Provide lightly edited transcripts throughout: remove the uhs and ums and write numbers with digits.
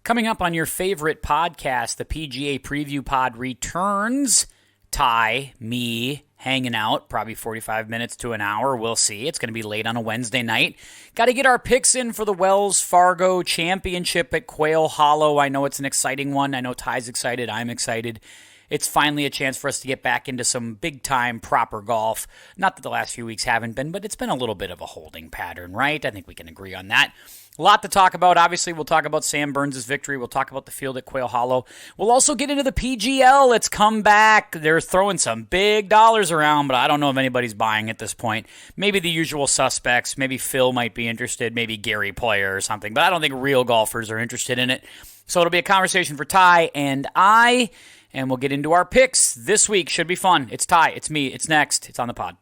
Coming up on your favorite podcast, the PGA Preview Pod returns. Ty, me, hanging out, probably 45 minutes to an hour. We'll see. It's going to be late on a Wednesday night. Got to get our picks in for the Wells Fargo Championship at Quail Hollow. I know it's an exciting one. I know Ty's excited. I'm excited. It's finally a chance for us to get back into some big-time proper golf. Not that the last few weeks haven't been, but it's been a little bit of a holding pattern, right? I think we can agree on that. A lot to talk about. Obviously, we'll talk about Sam Burns' victory. We'll talk about the field at Quail Hollow. We'll also get into the PGL. It's come back. They're throwing some big dollars around, but I don't know if anybody's buying at this point. Maybe the usual suspects. Maybe Phil might be interested. Maybe Gary Player or something. But I don't think real golfers are interested in it. So it'll be a conversation for Ty and I, and we'll get into our picks this week. Should be fun. It's Ty. It's me. It's next. It's on the pod.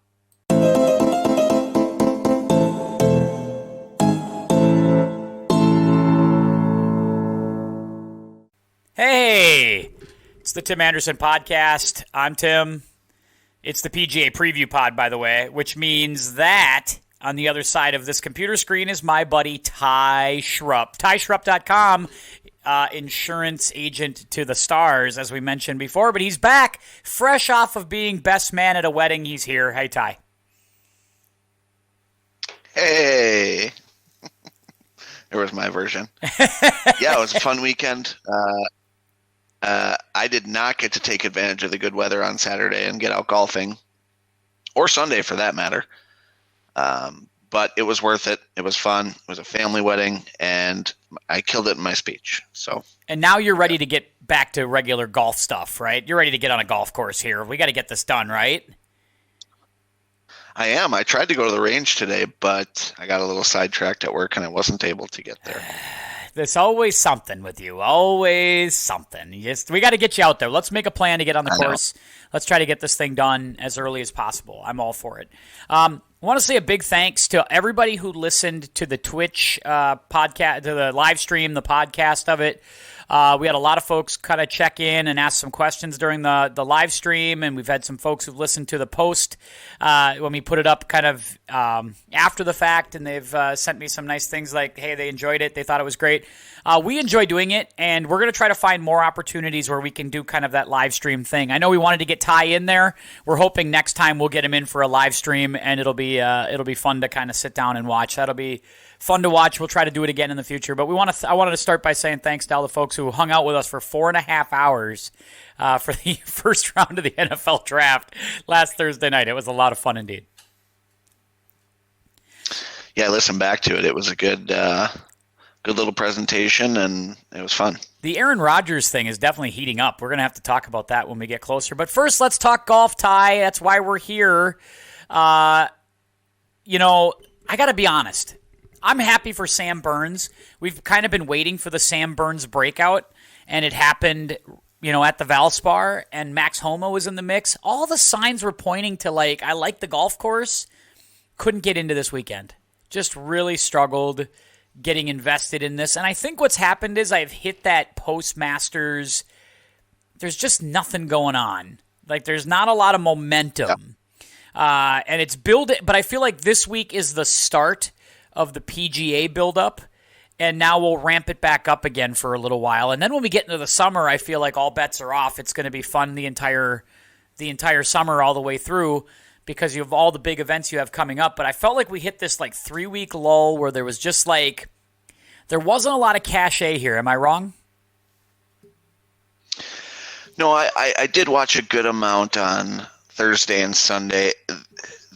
Hey, it's the Tim Anderson Podcast. I'm Tim. It's the PGA Preview Pod, by the way, which means that on the other side of this computer screen is my buddy Ty Schrupp. TySchrupp.com, insurance agent to the stars, as we mentioned before, but he's back, fresh off of being best man at a wedding. He's here. Hey, Ty. Hey. There was my version. Yeah, it was a fun weekend. I did not get to take advantage of the good weather on Saturday and get out golfing, or Sunday for that matter. But it was worth it. It was fun. It was a family wedding, and I killed it in my speech. And now you're ready to get back to regular golf stuff, right? You're ready to get on a golf course here. We got to get this done, right? I am. I tried to go to the range today, but I got a little sidetracked at work, and I wasn't able to get there. There's always something with you. Always something. We got to get you out there. Let's make a plan to get on the course. Let's try to get this thing done as early as possible. I'm all for it. I want to say a big thanks to everybody who listened to the Twitch podcast, to the live stream, the podcast of it. We had a lot of folks kind of check in and ask some questions during the live stream, and we've had some folks who've listened to the post when we put it up kind of after the fact, and they've sent me some nice things like, hey, they enjoyed it, they thought it was great. We enjoy doing it, and we're going to try to find more opportunities where we can do kind of that live stream thing. I know we wanted to get Ty in there. We're hoping next time we'll get him in for a live stream, and it'll be fun to kind of sit down and watch. That'll be fun to watch. We'll try to do it again in the future. But I wanted to start by saying thanks to all the folks who hung out with us for 4.5 hours for the first round of the NFL draft last Thursday night. It was a lot of fun indeed. Yeah, listen back to it. It was a good little presentation, and it was fun. The Aaron Rodgers thing is definitely heating up. We're going to have to talk about that when we get closer. But first, let's talk golf, Ty. That's why we're here. I got to be honest. I'm happy for Sam Burns. We've kind of been waiting for the Sam Burns breakout, and it happened, at the Valspar, and Max Homa was in the mix. All the signs were pointing to, I like the golf course. Couldn't get into this weekend. Just really struggled getting invested in this. And I think what's happened is I've hit that post-Masters. There's just nothing going on. There's not a lot of momentum. Yeah. And it's building, but I feel like this week is the start of the PGA buildup, and now we'll ramp it back up again for a little while. And then when we get into the summer, I feel like all bets are off. It's going to be fun the entire summer all the way through because you have all the big events you have coming up. But I felt like we hit this 3-week lull where there was just there wasn't a lot of cachet here. Am I wrong? No, I did watch a good amount on Thursday and Sunday.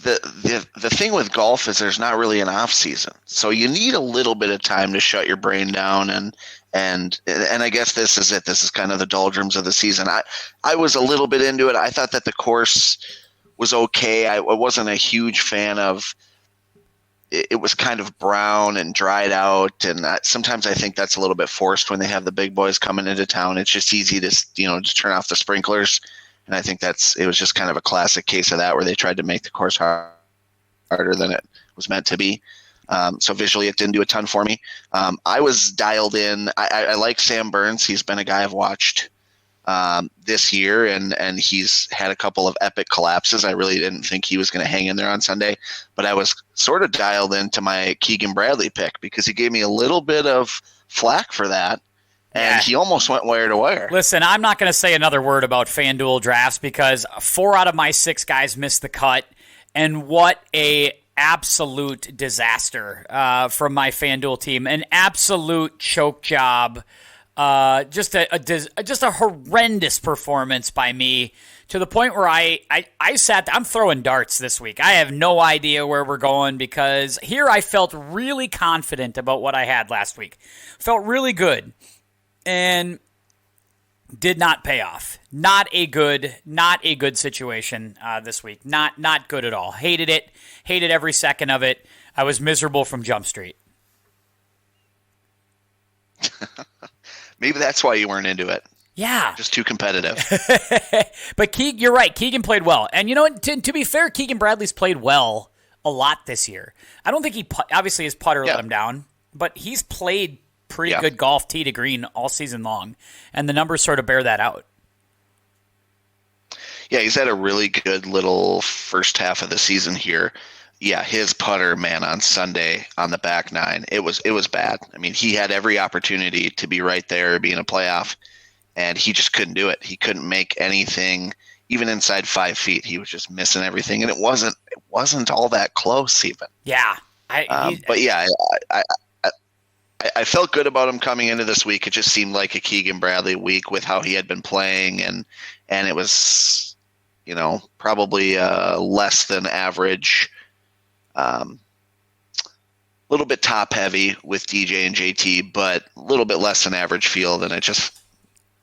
The thing with golf is there's not really an off season, so you need a little bit of time to shut your brain down, and I guess this is it. This is kind of the doldrums of the season. I was a little bit into it. I thought that the course was okay. I wasn't a huge fan of. It was kind of brown and dried out, and sometimes I think that's a little bit forced when they have the big boys coming into town. It's just easy to just turn off the sprinklers. And I think it was just kind of a classic case of that where they tried to make the course harder than it was meant to be. So visually it didn't do a ton for me. I was dialed in. I like Sam Burns. He's been a guy I've watched this year, and he's had a couple of epic collapses. I really didn't think he was going to hang in there on Sunday, but I was sort of dialed into my Keegan Bradley pick because he gave me a little bit of flack for that. and he almost went wire to wire. Listen, I'm not going to say another word about FanDuel drafts because 4 out of my 6 guys missed the cut, and what a absolute disaster from my FanDuel team. An absolute choke job. Just a horrendous performance by me, to the point where I'm throwing darts this week. I have no idea where we're going, because here I felt really confident about what I had last week. Felt really good, and did not pay off. Not a good situation this week. Not good at all. Hated it. Hated every second of it. I was miserable from Jump Street. Maybe that's why you weren't into it. Yeah. Just too competitive. But you're right. Keegan played well. And you know what? To be fair, Keegan Bradley's played well a lot this year. I don't think obviously his putter let him down, but he's played pretty good golf tee to green all season long, and the numbers sort of bear that out. Yeah, he's had a really good little first half of the season here. Yeah, his putter, man, on Sunday on the back nine, it was bad. I mean, he had every opportunity to be right there, be in a playoff, and he just couldn't do it. He couldn't make anything, even inside 5 feet. He was just missing everything, and it wasn't all that close even. Yeah, I felt good about him coming into this week. It just seemed like a Keegan Bradley week with how he had been playing, and it was, probably less than average. Little bit top heavy with DJ and JT, but a little bit less than average field, and it just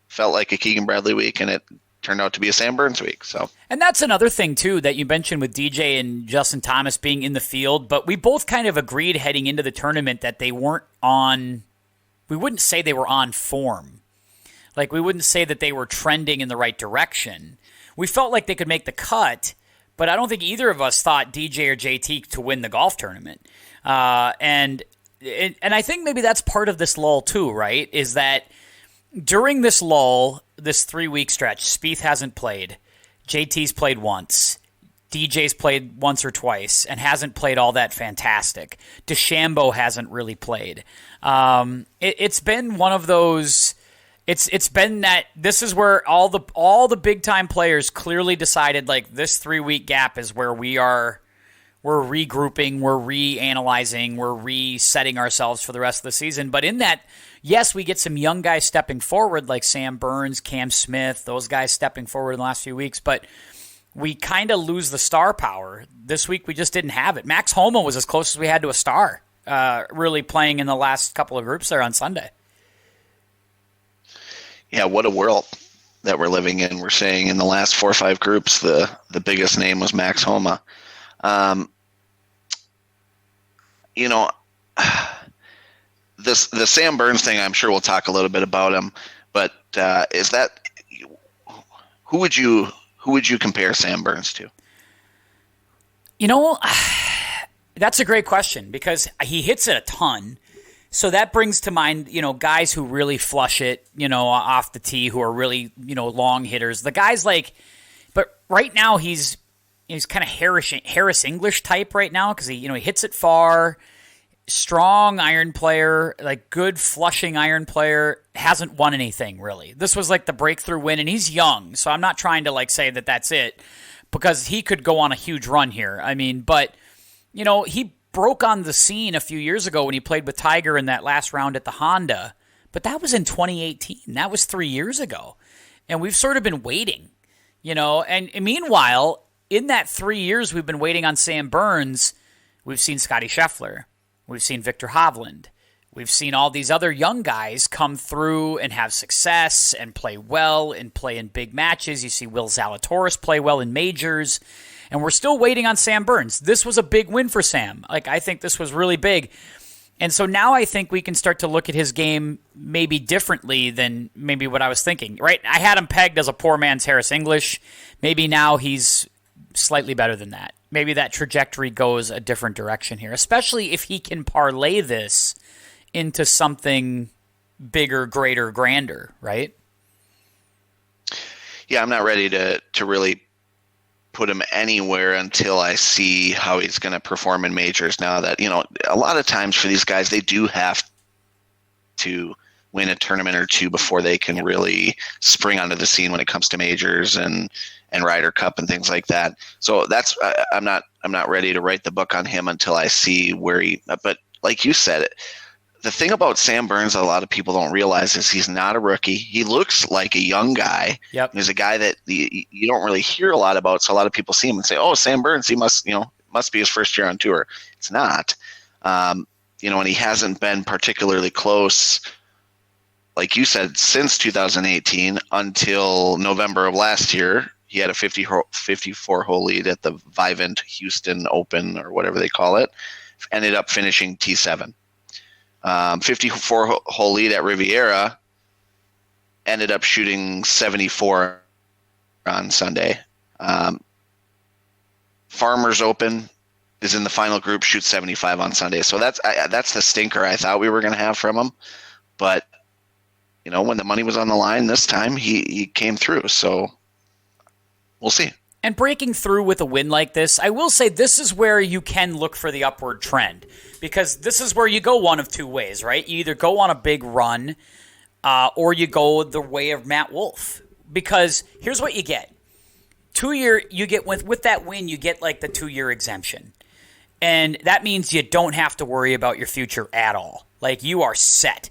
felt like a Keegan Bradley week, and it turned out to be a Sam Burns week. So, and that's another thing too that you mentioned with DJ and Justin Thomas being in the field, but we both kind of agreed heading into the tournament that they weren't on. We wouldn't say they were on form. Like, we wouldn't say that they were trending in the right direction. We felt like they could make the cut, but I don't think either of us thought DJ or JT to win the golf tournament. And I think maybe that's part of this lull too, right? Is that during this lull, this 3-week stretch, Spieth hasn't played. JT's played once. DJ's played once or twice and hasn't played all that fantastic. DeChambeau hasn't really played. It's been one of those. It's been that this is where all the big time players clearly decided, like, this 3-week gap is where we're regrouping, we're reanalyzing, we're resetting ourselves for the rest of the season. But in that, yes, we get some young guys stepping forward, like Sam Burns, Cam Smith, those guys stepping forward in the last few weeks, but we kind of lose the star power. This week we just didn't have it. Max Homa was as close as we had to a star, really playing in the last couple of groups there on Sunday. Yeah, what a world that we're living in. We're saying in the last 4 or 5 groups, the biggest name was Max Homa. The Sam Burns thing, I'm sure we'll talk a little bit about him, but is that who would you compare Sam Burns to? That's a great question, because he hits it a ton. So that brings to mind, guys who really flush it, off the tee, who are really, long hitters. The guys but right now he's kind of Harris English type right now, because he hits it far, strong iron player, like good flushing iron player, hasn't won anything really. This was like the breakthrough win, and he's young, so I'm not trying to say that that's it, because he could go on a huge run here. I mean, but he broke on the scene a few years ago when he played with Tiger in that last round at the Honda, but that was in 2018. That was 3 years ago, and we've sort of been waiting, and meanwhile, in that 3 years we've been waiting on Sam Burns, we've seen Scotty Scheffler, we've seen Victor Hovland, we've seen all these other young guys come through and have success and play well and play in big matches. You see Will Zalatoris play well in majors, and we're still waiting on Sam Burns. This was a big win for Sam. I think this was really big. And so now I think we can start to look at his game maybe differently than maybe what I was thinking, right? I had him pegged as a poor man's Harris English. Maybe now he's slightly better than that. Maybe that trajectory goes a different direction here, especially if he can parlay this into something bigger, greater, grander, right? Yeah, I'm not ready to really put him anywhere until I see how he's going to perform in majors. Now that, a lot of times for these guys, they do have to win a tournament or two before they can really spring onto the scene when it comes to majors and Ryder Cup and things like that. So that's I'm not ready to write the book on him until I see where he. But like you said, the thing about Sam Burns that a lot of people don't realize is he's not a rookie. He looks like a young guy. Yep. He's a guy that you don't really hear a lot about. So a lot of people see him and say, "Oh, Sam Burns, he must be his first year on tour." It's not. And he hasn't been particularly close, like you said, since 2018 until November of last year. He had a 54-hole lead at the Vivint Houston Open or whatever they call it. Ended up finishing T7. 54-hole lead at Riviera. Ended up shooting 74 on Sunday. Farmers Open is in the final group, shoots 75 on Sunday. So that's the stinker I thought we were going to have from him. But, when the money was on the line this time, he came through. So we'll see. And breaking through with a win like this, I will say this is where you can look for the upward trend, because this is where you go one of two ways, right? You either go on a big run or you go the way of Matt Wolff, because here's what you get. 2 year, you get with that win, you get like the 2-year exemption. And that means you don't have to worry about your future at all. Like, you are set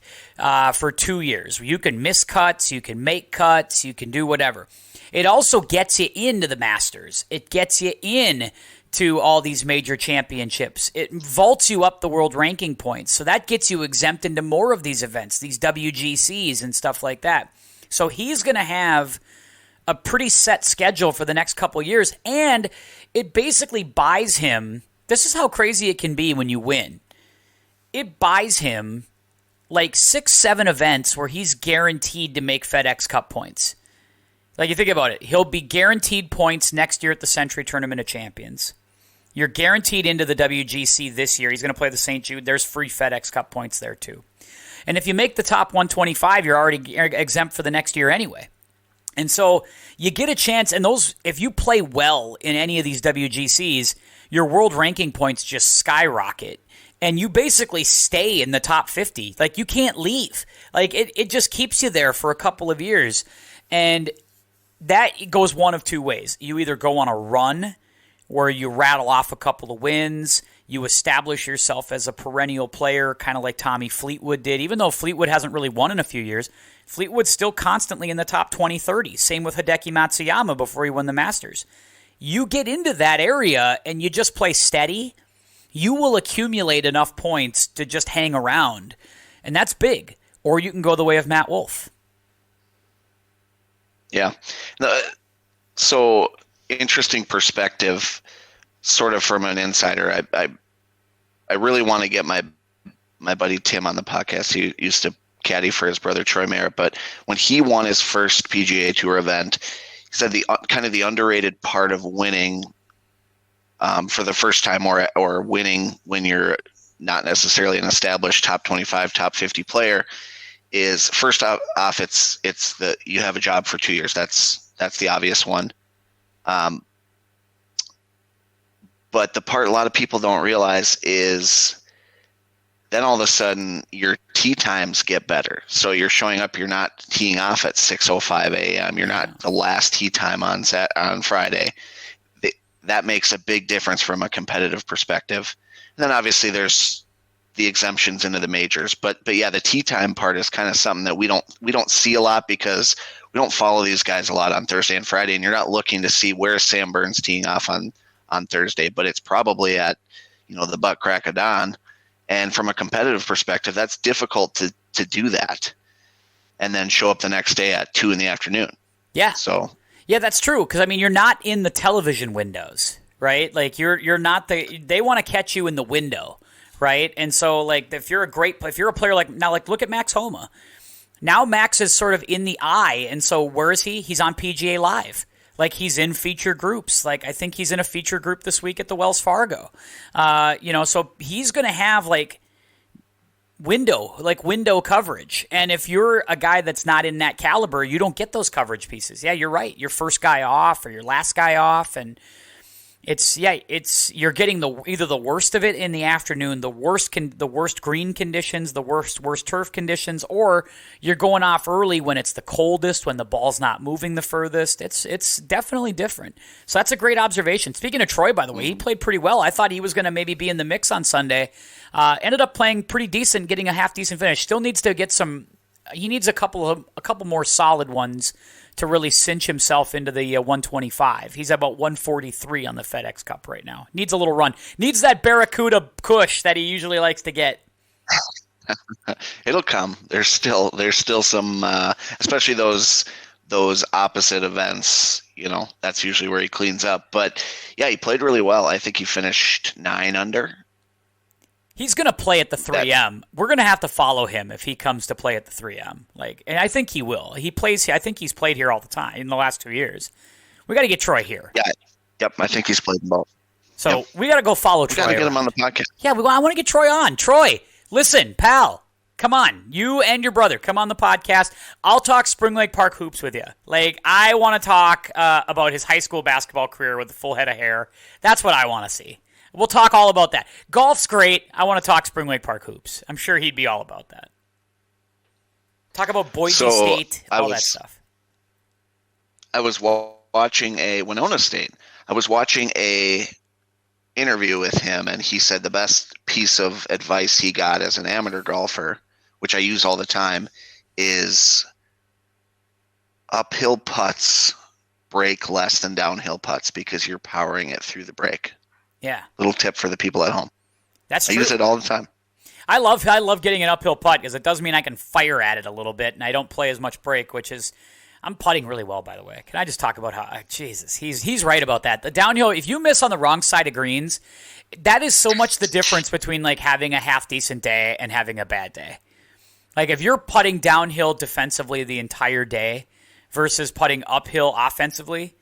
for 2 years. You can miss cuts, you can make cuts, you can do whatever. It also gets you into the Masters. It gets you in to all these major championships. It vaults you up the world ranking points. So that gets you exempt into more of these events, these WGCs and stuff like that. So he's going to have a pretty set schedule for the next couple of years, and it basically buys him. This is how crazy it can be when you win. It buys him like 6-7 events where he's guaranteed to make FedEx Cup points. Like, you think about it, he'll be guaranteed points next year at the Century Tournament of Champions. You're guaranteed into the WGC this year. He's going to play the St. Jude. There's free FedEx Cup points there too. And if you make the top 125, you're already exempt for the next year anyway. And so you get a chance, and those, if you play well in any of these WGCs, your world ranking points just skyrocket. And you basically stay in the top 50. Like, you can't leave. Like, it just keeps you there for a couple of years. And that goes one of two ways. You either go on a run where you rattle off a couple of wins, you establish yourself as a perennial player, kind of like Tommy Fleetwood did. Even though Fleetwood hasn't really won in a few years, Fleetwood's still constantly in the top 20, 30. Same with Hideki Matsuyama before he won the Masters. You get into that area and you just play steady, you will accumulate enough points to just hang around. And that's big. Or you can go the way of Matt Wolff. Yeah. So interesting perspective, sort of from an insider. I really want to get my buddy Tim on the podcast. He used to caddy for his brother Troy Merritt, but when he won his first PGA Tour event, he said the kind of the underrated part of winning for the first time, or winning when you're not necessarily an established top 25, top 50 player, is first off it's the you have a job for 2 years. That's the obvious one. But the part a lot of people don't realize is then all of a sudden your tee times get better. So you're showing up, you're not teeing off at 6:05 a.m. You're not the last tee time on Friday. That makes a big difference from a competitive perspective. And then obviously there's the exemptions into the majors, but yeah, the tee time part is kind of something that we don't see a lot because we don't follow these guys a lot on Thursday and Friday, and you're not looking to see where Sam Burns teeing off on Thursday, but it's probably at the butt crack of dawn. And from a competitive perspective, that's difficult to do that, and then show up the next day at 2 p.m. Yeah. So yeah, that's true, because I mean you're not in the television windows, right? Like you're not they want to catch you in the window. Right, and so like if you're a player like look at Max Homa. Now Max is sort of in the eye, and so where is he? He's on PGA Live. Like, he's in feature groups. Like, I think he's in a feature group this week at the Wells Fargo. So he's going to have like window coverage. And if you're a guy that's not in that caliber, you don't get those coverage pieces. Yeah, you're right. Your first guy off or your last guy off, and It's you're getting either the worst of it in the afternoon, the worst green conditions, the worst turf conditions, or you're going off early when it's the coldest, when the ball's not moving the furthest. It's definitely different. So that's a great observation. Speaking of Troy, by the way, he played pretty well. I thought he was going to maybe be in the mix on Sunday. Ended up playing pretty decent, getting a half decent finish. Still needs to get some. He needs a couple more solid ones to really cinch himself into the 125. He's about 143 on the FedEx Cup right now. Needs a little run. Needs that Barracuda push that he usually likes to get. It'll come. There's still some, especially those opposite events. That's usually where he cleans up. But yeah, he played really well. I think he finished 9 under. He's going to play at the 3M. We're going to have to follow him if he comes to play at the 3M. And I think he will. He plays. I think he's played here all the time in the last 2 years. We got to get Troy here. Yeah. Yep. I think he's played in both. So we got to go follow Troy. We got to get him on the podcast. Yeah, I want to get Troy on. Troy, listen, pal, come on. You and your brother, come on the podcast. I'll talk Spring Lake Park hoops with you. I want to talk about his high school basketball career with a full head of hair. That's what I want to see. We'll talk all about that. Golf's great. I want to talk Spring Lake Park hoops. I'm sure he'd be all about that. Talk about Boise State, all that stuff. I was watching Winona State. I was watching a interview with him, and he said the best piece of advice he got as an amateur golfer, which I use all the time, is uphill putts break less than downhill putts because you're powering it through the break. Yeah. Little tip for the people at home. That's true. I use it all the time. I love getting an uphill putt because it does mean I can fire at it a little bit, and I don't play as much break, which is I'm putting really well, by the way. Can I just talk about how Jesus? He's right about that. The downhill, if you miss on the wrong side of greens, that is so much the difference between having a half decent day and having a bad day. If you're putting downhill defensively the entire day versus putting uphill offensively,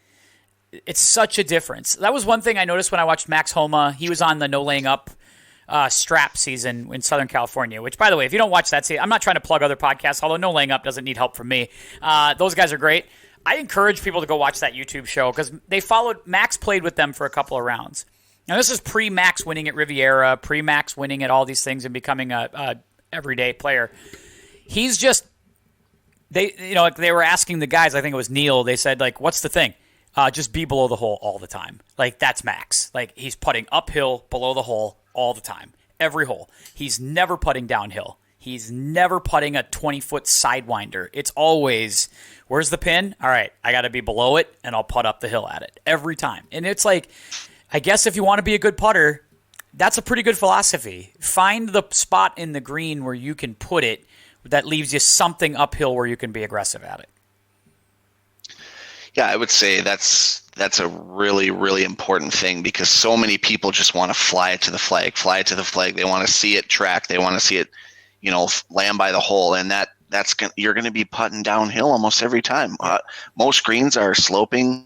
it's such a difference. That was one thing I noticed when I watched Max Homa. He was on the No Laying Up strap season in Southern California, which, by the way, if you don't watch that, I'm not trying to plug other podcasts, although No Laying Up doesn't need help from me. Those guys are great. I encourage people to go watch that YouTube show because Max played with them for a couple of rounds. Now, this is pre-Max winning at Riviera, pre-Max winning at all these things and becoming a everyday player. He's just, they were asking the guys, I think it was Neil, they said, what's the thing? Just be below the hole all the time. That's Max. He's putting uphill below the hole all the time. Every hole. He's never putting downhill. He's never putting a 20-foot sidewinder. It's always, where's the pin? All right, I got to be below it, and I'll putt up the hill at it. Every time. And it's I guess if you want to be a good putter, that's a pretty good philosophy. Find the spot in the green where you can put it that leaves you something uphill where you can be aggressive at it. Yeah, I would say that's a really, really important thing because so many people just want to fly it to the flag. They want to see it track. They want to see it, land by the hole. And you're going to be putting downhill almost every time. Most greens are sloping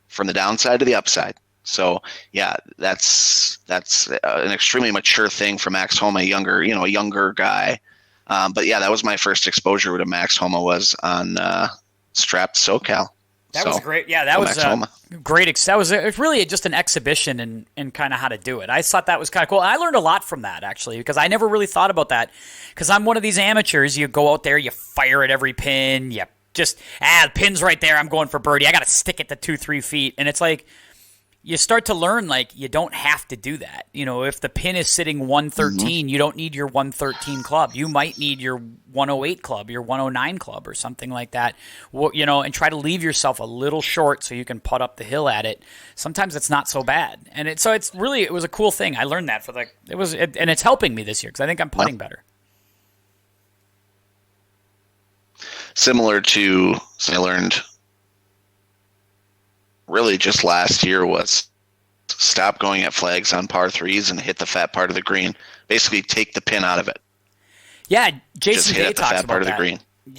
from the downside to the upside. So yeah, that's an extremely mature thing for Max Homa, a younger guy. But yeah, that was my first exposure to Max Homa was on Strapped SoCal. That was great. Yeah, that was great. That was really just an exhibition and kind of how to do it. I thought that was kind of cool. I learned a lot from that, actually, because I never really thought about that. Because I'm one of these amateurs. You go out there, you fire at every pin. You just, the pin's right there. I'm going for birdie. I got to stick it to 2-3 feet. And it's you start to learn, you don't have to do that. If the pin is sitting 113, you don't need your 113 club. You might need your 108 club, your 109 club or something like that, and try to leave yourself a little short so you can putt up the hill at it. Sometimes it's not so bad. And it was a cool thing. I learned that and it's helping me this year because I think I'm putting better. Similar to, I learned really just last year was stop going at flags on par threes and hit the fat part of the green. Basically, take the pin out of it. Yeah, Jason Day talks about part that. Of the green.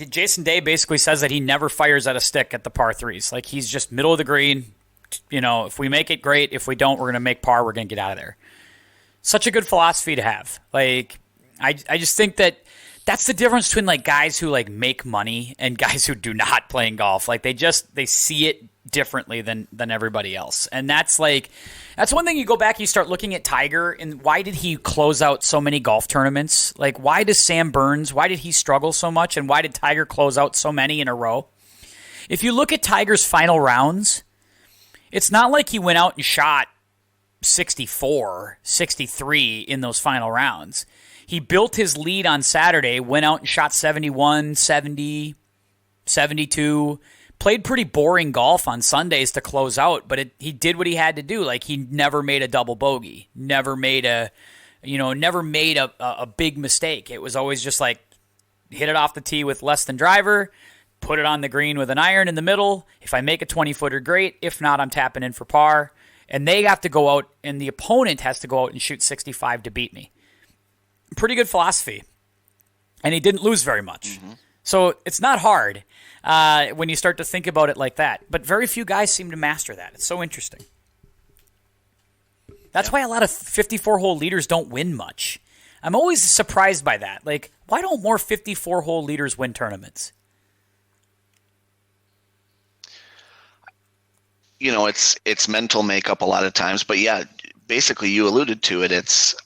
Jason Day basically says that he never fires at a stick at the par threes. He's just middle of the green. If we make it, great. If we don't, we're going to make par. We're going to get out of there. Such a good philosophy to have. I just think that that's the difference between like guys who like make money and guys who do not playing golf. Like they see it differently than everybody else. And that's one thing. You go back, you start looking at Tiger, and why did he close out so many golf tournaments? Like, why does Sam Burns, why did he struggle so much, and why did Tiger close out so many in a row? If you look at Tiger's final rounds, it's not like he went out and shot 64, 63 in those final rounds. He built his lead on Saturday, went out and shot 71, 70, 72, played pretty boring golf on Sundays to close out, but he did what he had to do. Like, he never made a double bogey, never made a big mistake. It was always just like, hit it off the tee with less than driver, put it on the green with an iron in the middle. If I make a 20-footer, great. If not, I'm tapping in for par. And they have to go out, and the opponent has to go out and shoot 65 to beat me. Pretty good philosophy. And he didn't lose very much. Mm-hmm. So it's not hard when you start to think about it like that. But very few guys seem to master that. It's so interesting. That's why a lot of 54-hole leaders don't win much. I'm always surprised by that. Like, why don't more 54-hole leaders win tournaments? You know, it's mental makeup a lot of times. But, yeah, basically you alluded to it.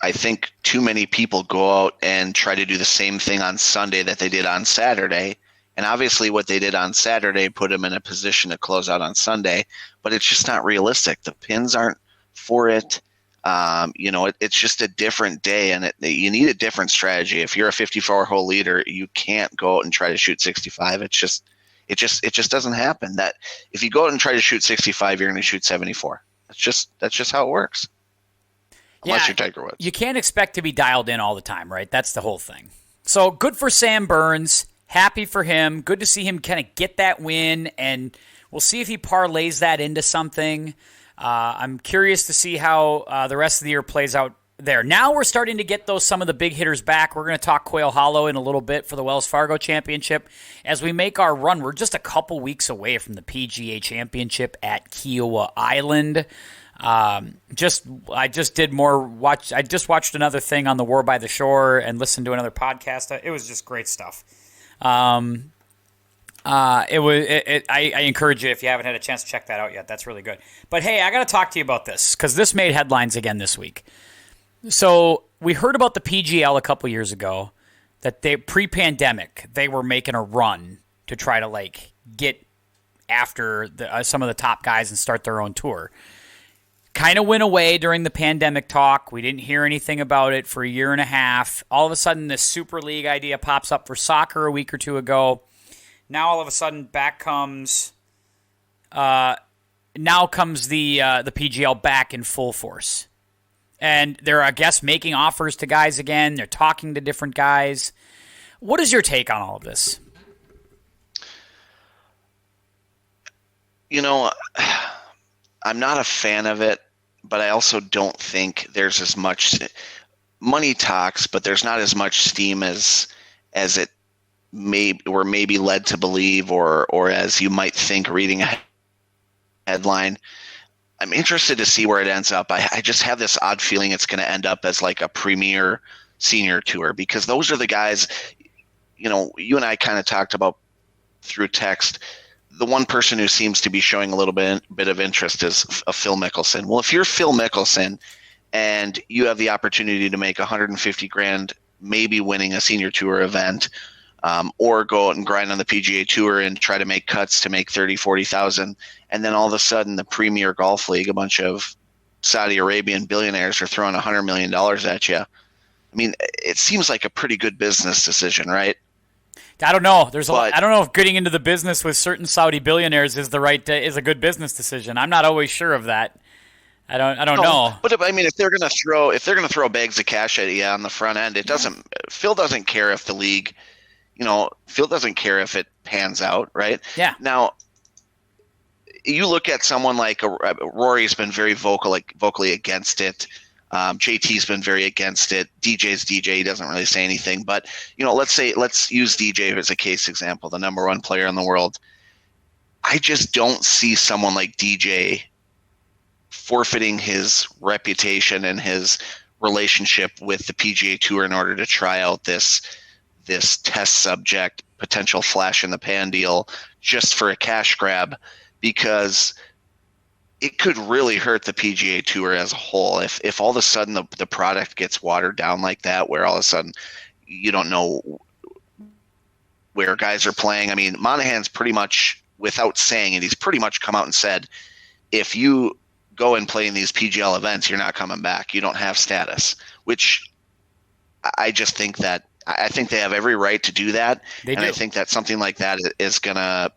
I think too many people go out and try to do the same thing on Sunday that they did on Saturday. And obviously what they did on Saturday put them in a position to close out on Sunday, but it's just not realistic. The pins aren't for it. It's just a different day, and you need a different strategy. If you're a 54-hole leader, you can't go out and try to shoot 65. It just doesn't happen. That if you go out and try to shoot 65, you're going to shoot 74. That's just how it works. Unless you're Tiger Woods. You can't expect to be dialed in all the time, right? That's the whole thing. So good for Sam Burns. Happy for him. Good to see him kind of get that win, and we'll see if he parlays that into something. I'm curious to see how the rest of the year plays out there. Now we're starting to get some of the big hitters back. We're going to talk Quail Hollow in a little bit for the Wells Fargo Championship. As we make our run, we're just a couple weeks away from the PGA Championship at Kiowa Island. I just watched another thing on the War by the Shore and listened to another podcast. It was just great stuff. I encourage you, if you haven't had a chance to check that out yet. That's really good. But hey, I got to talk to you about this because this made headlines again this week. So we heard about the PGL a couple years ago that pre-pandemic they were making a run to try to get after some of the top guys and start their own tour. Kind of went away during the pandemic talk. We didn't hear anything about it for a year and a half. All of a sudden, this Super League idea pops up for soccer a week or two ago. Now, all of a sudden, back comes the PGL back in full force. And they're, I guess, making offers to guys again. They're talking to different guys. What is your take on all of this? You know, I'm not a fan of it, but I also don't think there's as much money talks, but there's not as much steam as it we're maybe led to believe, or as you might think reading a headline. I'm interested to see where it ends up. I just have this odd feeling it's going to end up as like a premier senior tour, because those are the guys, you and I kind of talked about through text. The one person who seems to be showing a little bit of interest is Phil Mickelson. Well, if you're Phil Mickelson and you have the opportunity to make $150,000, maybe winning a senior tour event, or go out and grind on the PGA Tour and try to make cuts to make 30, 40,000, and then all of a sudden the Premier Golf League, a bunch of Saudi Arabian billionaires are throwing $100 million at you. I mean, it seems like a pretty good business decision, right? I don't know. I don't know if getting into the business with certain Saudi billionaires is a good business decision. I'm not always sure of that. I don't know. But I mean, if they're going to throw bags of cash at you on the front end, it doesn't. Phil doesn't care if the league, Phil doesn't care if it pans out, right? Yeah. Now, you look at someone like Rory's been very vocally against it. JT's been very against it. DJ's DJ. He doesn't really say anything. But, let's use DJ as a case example, the number one player in the world. I just don't see someone like DJ forfeiting his reputation and his relationship with the PGA Tour in order to try out this this test subject, potential flash in the pan deal just for a cash grab, because it could really hurt the PGA Tour as a whole if all of a sudden the product gets watered down like that, where all of a sudden you don't know where guys are playing. I mean, Monahan's pretty much, without saying it, he's pretty much come out and said, if you go and play in these PGL events, you're not coming back. You don't have status, which I just think that I think they have every right to do that. They do. I think that something like that is gonna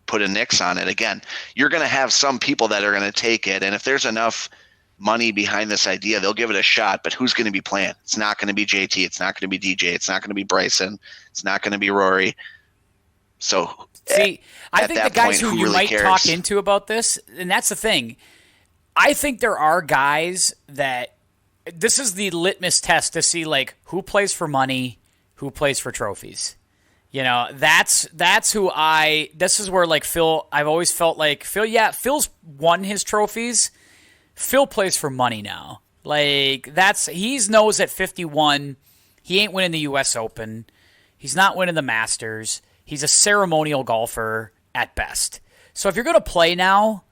put a nix on it. Again, you're gonna have some people that are gonna take it, and if there's enough money behind this idea, they'll give it a shot. But who's gonna be playing? It's not gonna be JT. It's not gonna be DJ. It's not gonna be Bryson. It's not gonna be Rory. So see, I think the guys point, who you really might cares? talk into about this, and that's the thing. I think there are guys that this is the litmus test to see like who plays for money, who plays for trophies. You know, that's who this is where like Phil, I've always felt like Phil's won his trophies. Phil plays for money now. Like he knows at 51, he ain't winning the US Open. He's not winning the Masters. He's a ceremonial golfer at best. So if you're going to play now,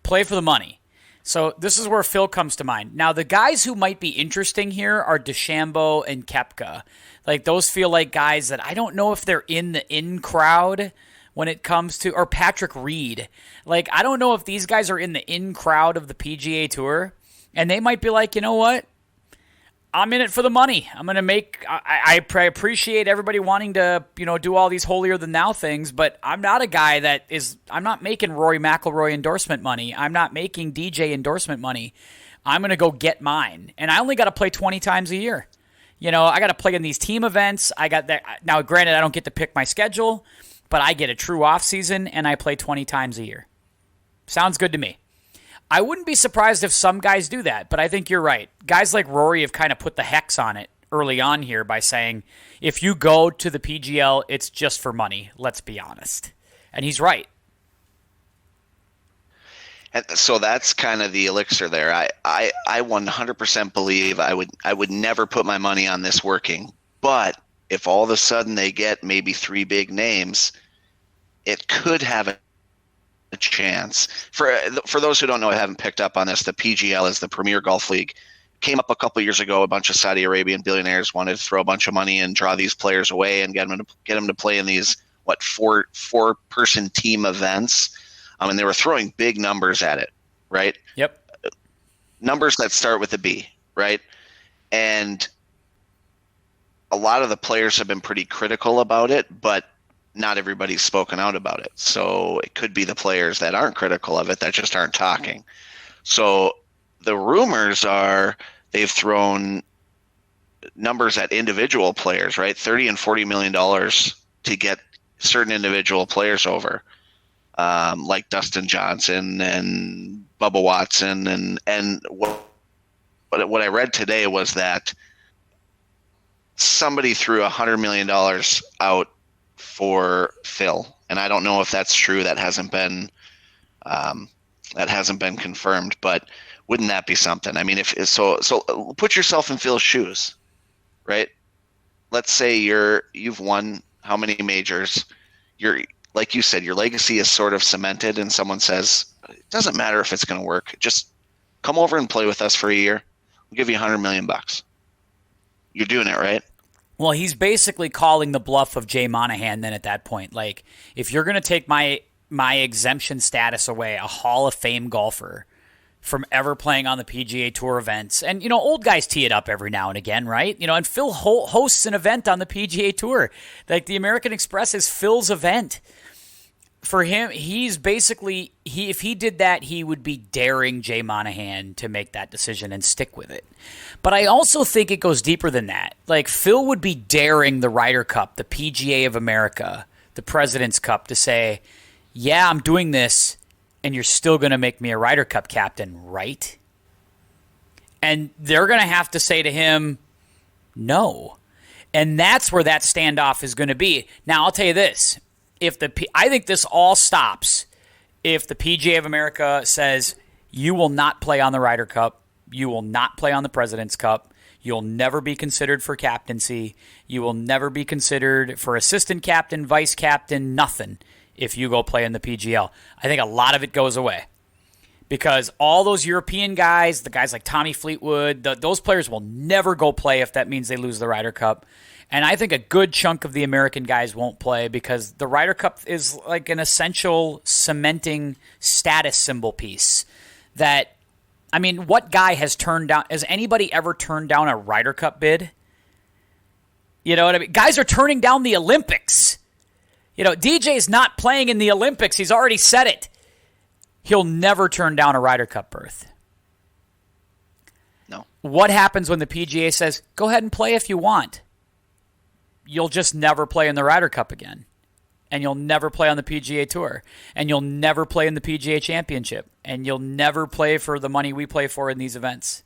play for the money. So this is where Phil comes to mind. Now, the guys who might be interesting here are DeChambeau and Koepka. Like, those feel like guys that I don't know if they're in the in crowd when it comes to, or Patrick Reed. Like, I don't know if these guys are in the in crowd of the PGA Tour, and they might be like, you know what? I'm in it for the money. I'm going to make – I appreciate everybody wanting to, do all these holier-than-thou things, but I'm not a guy that is – I'm not making Rory McIlroy endorsement money. I'm not making DJ endorsement money. I'm going to go get mine. And I only got to play 20 times a year. I got to play in these team events. I got that – now, granted, I don't get to pick my schedule, but I get a true off season, and I play 20 times a year. Sounds good to me. I wouldn't be surprised if some guys do that, but I think you're right. Guys like Rory have kind of put the hex on it early on here by saying, if you go to the PGL, it's just for money. Let's be honest. And he's right. And so that's kind of the elixir there. I 100% believe I would never put my money on this working. But if all of a sudden they get maybe 3 big names, it could have a chance. For those who don't know, I haven't picked up on this, the PGL is the Premier Golf League. Came up a couple years ago. A bunch of Saudi Arabian billionaires wanted to throw a bunch of money and draw these players away and get them to play in these four-person team events. And they were throwing big numbers at it, right? Yep. Numbers that start with a B, right? And a lot of the players have been pretty critical about it, but not everybody's spoken out about it. So it could be the players that aren't critical of it that just aren't talking. So the rumors are they've thrown numbers at individual players, right? $30 and $40 million to get certain individual players over, like Dustin Johnson and Bubba Watson. And what I read today was that somebody threw $100 million out for Phil, and I don't know if that's true. That hasn't been confirmed, but wouldn't that be something? I mean, if so put yourself in Phil's shoes, right? Let's say you've won how many majors? You're, like you said, your legacy is sort of cemented, and someone says, it doesn't matter if it's going to work. Just come over and play with us for a year. We'll give you $100 million. You're doing it, right? Well, he's basically calling the bluff of Jay Monahan then at that point. Like, if you're going to take my exemption status away, a Hall of Fame golfer, from ever playing on the PGA Tour events, and, old guys tee it up every now and again, right? And Phil hosts an event on the PGA Tour. Like, the American Express is Phil's event. For him, he's basically, if he did that, he would be daring Jay Monahan to make that decision and stick with it. But I also think it goes deeper than that. Like, Phil would be daring the Ryder Cup, the PGA of America, the President's Cup to say, yeah, I'm doing this, and you're still going to make me a Ryder Cup captain, right? And they're going to have to say to him, no. And that's where that standoff is going to be. Now, I'll tell you this. I think this all stops if the PGA of America says, you will not play on the Ryder Cup, you will not play on the President's Cup, You'll never be considered for captaincy. You will never be considered for assistant captain, vice captain, nothing if you go play in the PGL. I think a lot of it goes away because all those European guys, the guys like Tommy Fleetwood, those players will never go play if that means they lose the Ryder Cup. And I think a good chunk of the American guys won't play because the Ryder Cup is like an essential cementing status symbol piece that, I mean, what guy has anybody ever turned down a Ryder Cup bid? You know what I mean? Guys are turning down the Olympics. You know, DJ's not playing in the Olympics. He's already said it. He'll never turn down a Ryder Cup berth. No. What happens when the PGA says, go ahead and play if you want? You'll just never play in the Ryder Cup again. And you'll never play on the PGA Tour. And you'll never play in the PGA Championship. And you'll never play for the money we play for in these events.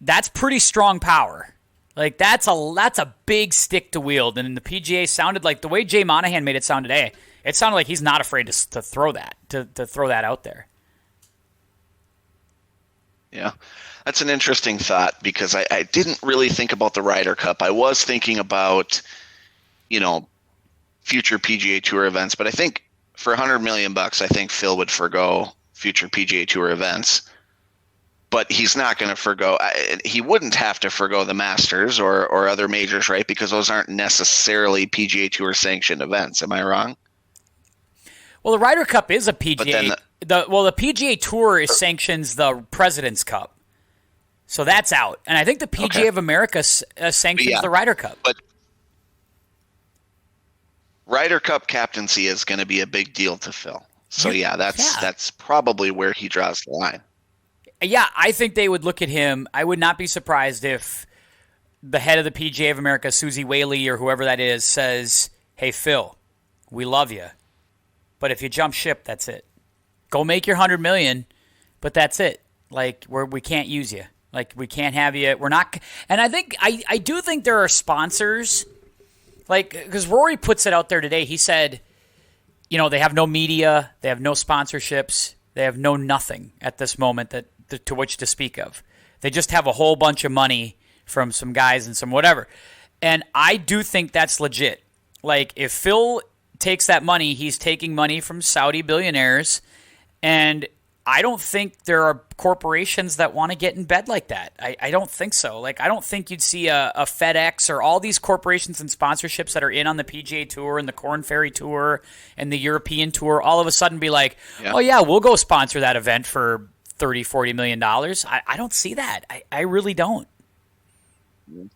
That's pretty strong power. Like, that's a big stick to wield. And the PGA sounded like, the way Jay Monahan made it sound today, it sounded like he's not afraid to throw that, to throw that out there. Yeah, that's an interesting thought because I didn't really think about the Ryder Cup. I was thinking about, future PGA Tour events, but I think for $100 million, I think Phil would forgo future PGA Tour events. But he's not going to forgo. He wouldn't have to forgo the Masters or other majors, right? Because those aren't necessarily PGA Tour sanctioned events. Am I wrong? Well, the Ryder Cup is a PGA. The PGA Tour sanctions the President's Cup, so that's out. And I think the PGA of America sanctions the Ryder Cup. But Ryder Cup captaincy is going to be a big deal to Phil. So that's probably where he draws the line. Yeah, I think they would look at him. I would not be surprised if the head of the PGA of America, Susie Whaley or whoever that is, says, hey, Phil, we love you, but if you jump ship, that's it. Go make your $100 million, but that's it. Like, we can't use you. Like, we can't have you. We're not. And I do think there are sponsors, like, because Rory puts it out there today. He said, they have no media, they have no sponsorships, they have no nothing at this moment to which to speak of. They just have a whole bunch of money from some guys and some whatever. And I do think that's legit. Like, if Phil takes that money, he's taking money from Saudi billionaires, and I don't think there are corporations that want to get in bed like that. I don't think so. Like, I don't think you'd see a FedEx or all these corporations and sponsorships that are in on the PGA Tour and the Korn Ferry Tour and the European Tour all of a sudden be like, oh yeah, we'll go sponsor that event for $30, $40 million. I don't see that. I really don't. And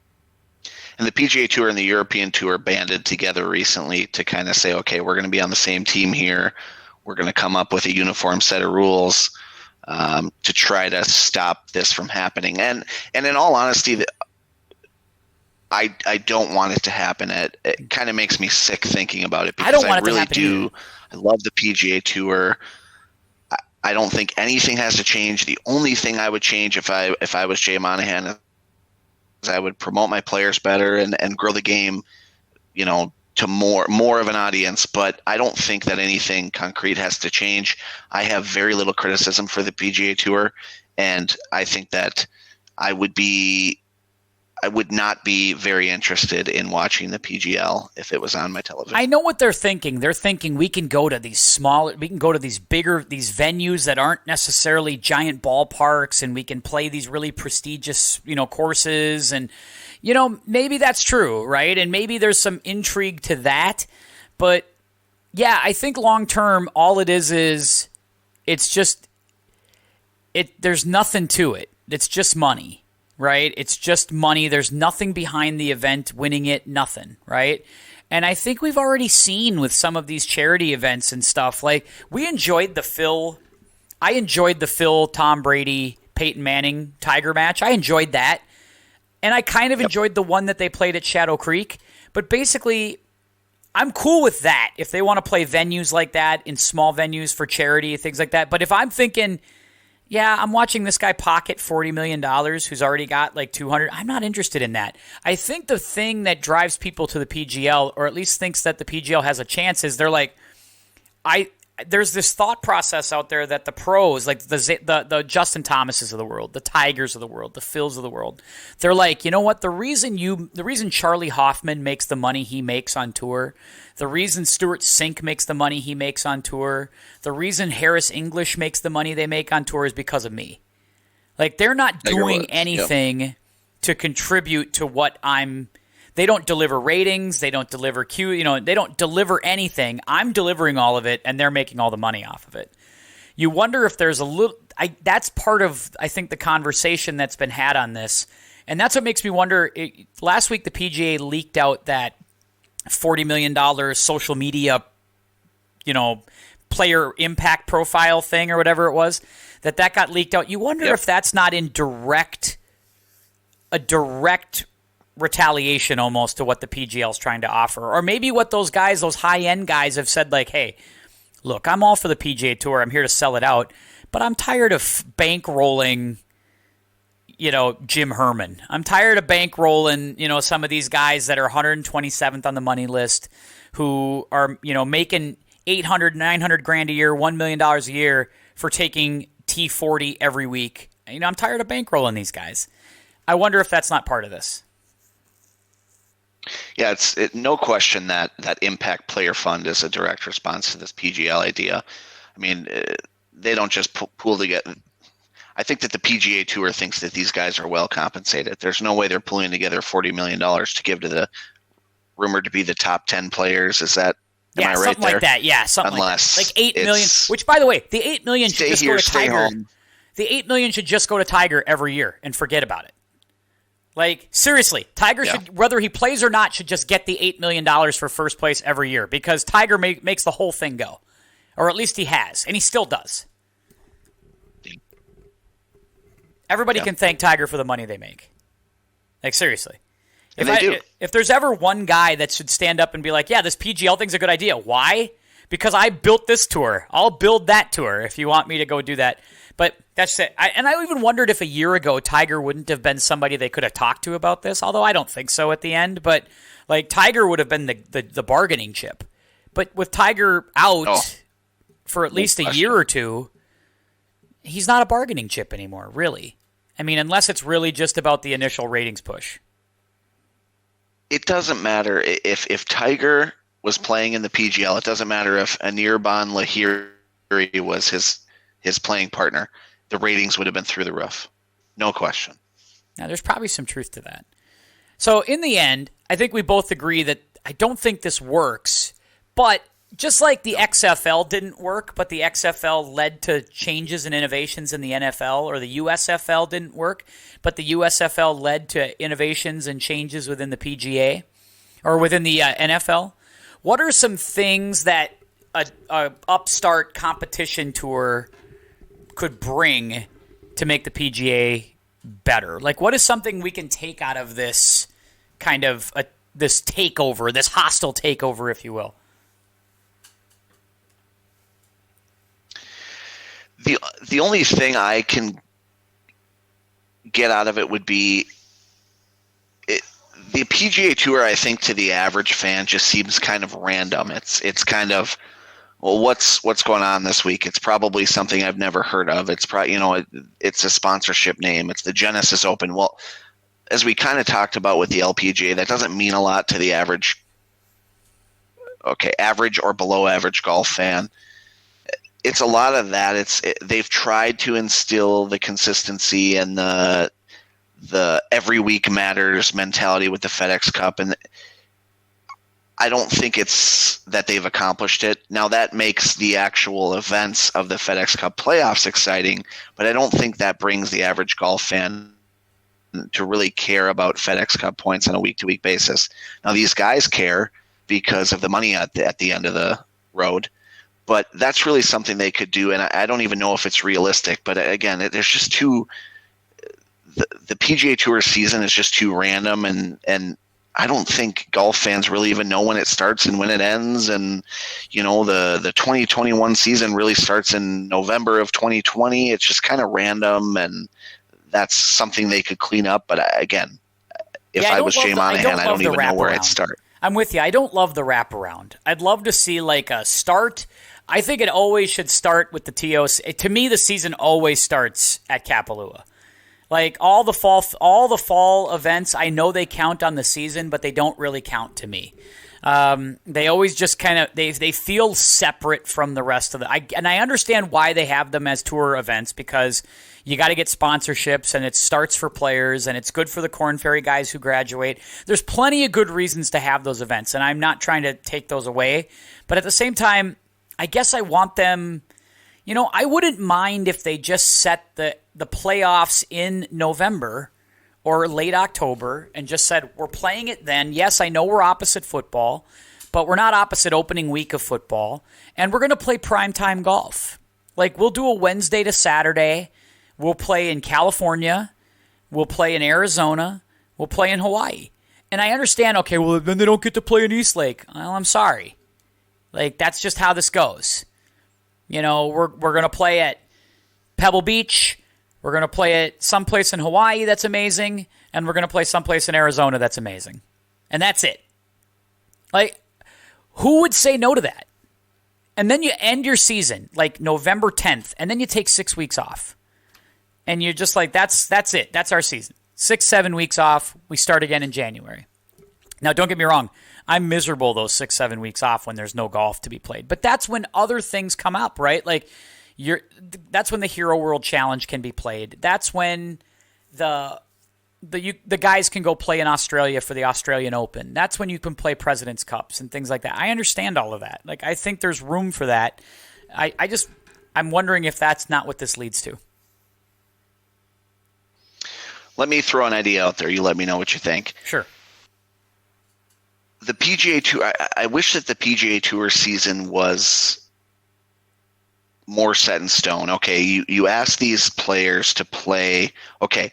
the PGA Tour and the European Tour banded together recently to kind of say, okay, we're going to be on the same team here. We're going to come up with a uniform set of rules to try to stop this from happening. And in all honesty, I don't want it to happen. It kind of makes me sick thinking about it because I really do. I love the PGA Tour. I don't think anything has to change. The only thing I would change if I was Jay Monahan is I would promote my players better and grow the game, to more of an audience. But I don't think that anything concrete has to change. I have very little criticism for the PGA Tour, and I think that I would not be very interested in watching the PGL if it was on my television. I know what they're thinking. They're thinking we can go to these bigger venues that aren't necessarily giant ballparks, and we can play these really prestigious, courses, and maybe that's true, right? And maybe there's some intrigue to that. But yeah, I think long term, all it is there's nothing to it. It's just money. Right? It's just money. There's nothing behind the event, winning it, nothing, right? And I think we've already seen with some of these charity events and stuff, like I enjoyed the Phil, Tom Brady, Peyton Manning Tiger match. I enjoyed that. And I kind of enjoyed the one that they played at Shadow Creek. But basically, I'm cool with that if they want to play venues like that in small venues for charity, things like that. But if I'm thinking, yeah, I'm watching this guy pocket $40 million who's already got like 200. I'm not interested in that. I think the thing that drives people to the PGL, or at least thinks that the PGL has a chance, is they're like, there's this thought process out there that the pros, like the Justin Thomases of the world, the Tigers of the world, the Phils of the world, they're like, you know what? The reason Charlie Hoffman makes the money he makes on tour, the reason Stuart Sink makes the money he makes on tour, the reason Harris English makes the money they make on tour is because of me. Like, they're not doing anything to contribute to what I'm. They don't deliver ratings. They don't deliver they don't deliver anything. I'm delivering all of it, and they're making all the money off of it. You wonder if there's a little. That's part of, I think, the conversation that's been had on this, and that's what makes me wonder. Last week, the PGA leaked out that $40 million social media, player impact profile thing or whatever it was. That got leaked out. You wonder if that's not a direct retaliation almost to what the PGL is trying to offer. Or maybe what those high-end guys have said, like, hey, look, I'm all for the PGA Tour. I'm here to sell it out. But I'm tired of bankrolling, Jim Herman. I'm tired of bankrolling, some of these guys that are 127th on the money list who are, making $800, $900 grand a year, $1 million a year for taking T40 every week. I'm tired of bankrolling these guys. I wonder if that's not part of this. Yeah, it's no question that Impact Player Fund is a direct response to this PGL idea. I mean, they don't just pool together. I think that the PGA Tour thinks that these guys are well compensated. There's no way they're pulling together $40 million to give to the rumored to be the top 10 players. Is that? Am I right something there? Like that. Yeah, something Unless like that. Like $8 million. Which, by the way, the $8 million should just go to Tiger. Home. The $8 million should just go to Tiger every year and forget about it. Like, seriously, Tiger should, whether he plays or not, should just get the $8 million for first place every year because Tiger makes the whole thing go. Or at least he has, and he still does. Everybody can thank Tiger for the money they make. Like, seriously. If there's ever one guy that should stand up and be like, yeah, this PGL thing's a good idea. Why? Because I built this tour. I'll build that tour if you want me to go do that. But that's it. I even wondered if a year ago Tiger wouldn't have been somebody they could have talked to about this, although I don't think so at the end. But like Tiger would have been the bargaining chip. But with Tiger out for at least a year or two, he's not a bargaining chip anymore, really. I mean, unless it's really just about the initial ratings push. It doesn't matter if Tiger was playing in the PGL. It doesn't matter if Anirban Lahiri was his playing partner. The ratings would have been through the roof. No question. Now, there's probably some truth to that. So, in the end, I think we both agree that I don't think this works. But just like the XFL didn't work, but the XFL led to changes and innovations in the NFL, or the USFL didn't work, but the USFL led to innovations and changes within the PGA, or within the NFL. What are some things that a upstart competition tour could bring to make the PGA better? Like, what is something we can take out of this kind of this takeover, this hostile takeover, if you will? The only thing I can get out of it would be the PGA Tour. I think to the average fan just seems kind of random. It's kind of, well, what's going on this week? It's probably something I've never heard of. It's probably it's a sponsorship name. It's the Genesis Open. Well, as we kind of talked about with the LPGA, that doesn't mean a lot to the average or below average golf fan. It's a lot of that. They've tried to instill the consistency and the every week matters mentality with the FedEx Cup, and I don't think it's that they've accomplished it. Now that makes the actual events of the FedEx Cup playoffs exciting, but I don't think that brings the average golf fan to really care about FedEx Cup points on a week-to-week basis. Now these guys care because of the money at the end of the road. But that's really something they could do, and I don't even know if it's realistic. But again, there's just too the PGA Tour season is just too random, and I don't think golf fans really even know when it starts and when it ends. And the 2021 season really starts in November of 2020. It's just kind of random, and that's something they could clean up. But again, if I was Jay Monahan, I don't even know where I'd start. I'm with you. I don't love the wraparound. I'd love to see like a start. I think it always should start with the TOC. To me, the season always starts at Kapalua. Like all the fall events, I know they count on the season, but they don't really count to me. They always just kind of they feel separate from the rest of and I understand why they have them as tour events, because you got to get sponsorships and it starts for players and it's good for the Korn Ferry guys who graduate. There's plenty of good reasons to have those events, and I'm not trying to take those away, but at the same time, I guess I want them. I wouldn't mind if they just set the playoffs in November or late October and just said, we're playing it then. Yes, I know we're opposite football, but we're not opposite opening week of football, and we're going to play primetime golf. Like, we'll do a Wednesday to Saturday. We'll play in California. We'll play in Arizona. We'll play in Hawaii. And I understand, okay, well, then they don't get to play in Eastlake. Well, I'm sorry. Like, that's just how this goes. We're going to play at Pebble Beach. We're going to play at someplace in Hawaii that's amazing. And we're going to play someplace in Arizona that's amazing. And that's it. Like, who would say no to that? And then you end your season, like November 10th, and then you take 6 weeks off. And you're just like, that's it. That's our season. 6-7 weeks off. We start again in January. Now, don't get me wrong. I'm miserable those 6-7 weeks off when there's no golf to be played. But that's when other things come up, right? Like, that's when the Hero World Challenge can be played. That's when the guys can go play in Australia for the Australian Open. That's when you can play President's Cups and things like that. I understand all of that. Like, I think there's room for that. I'm wondering if that's not what this leads to. Let me throw an idea out there. You let me know what you think. Sure. The PGA Tour, I wish that the PGA Tour season was more set in stone. Okay, you ask these players to play, okay,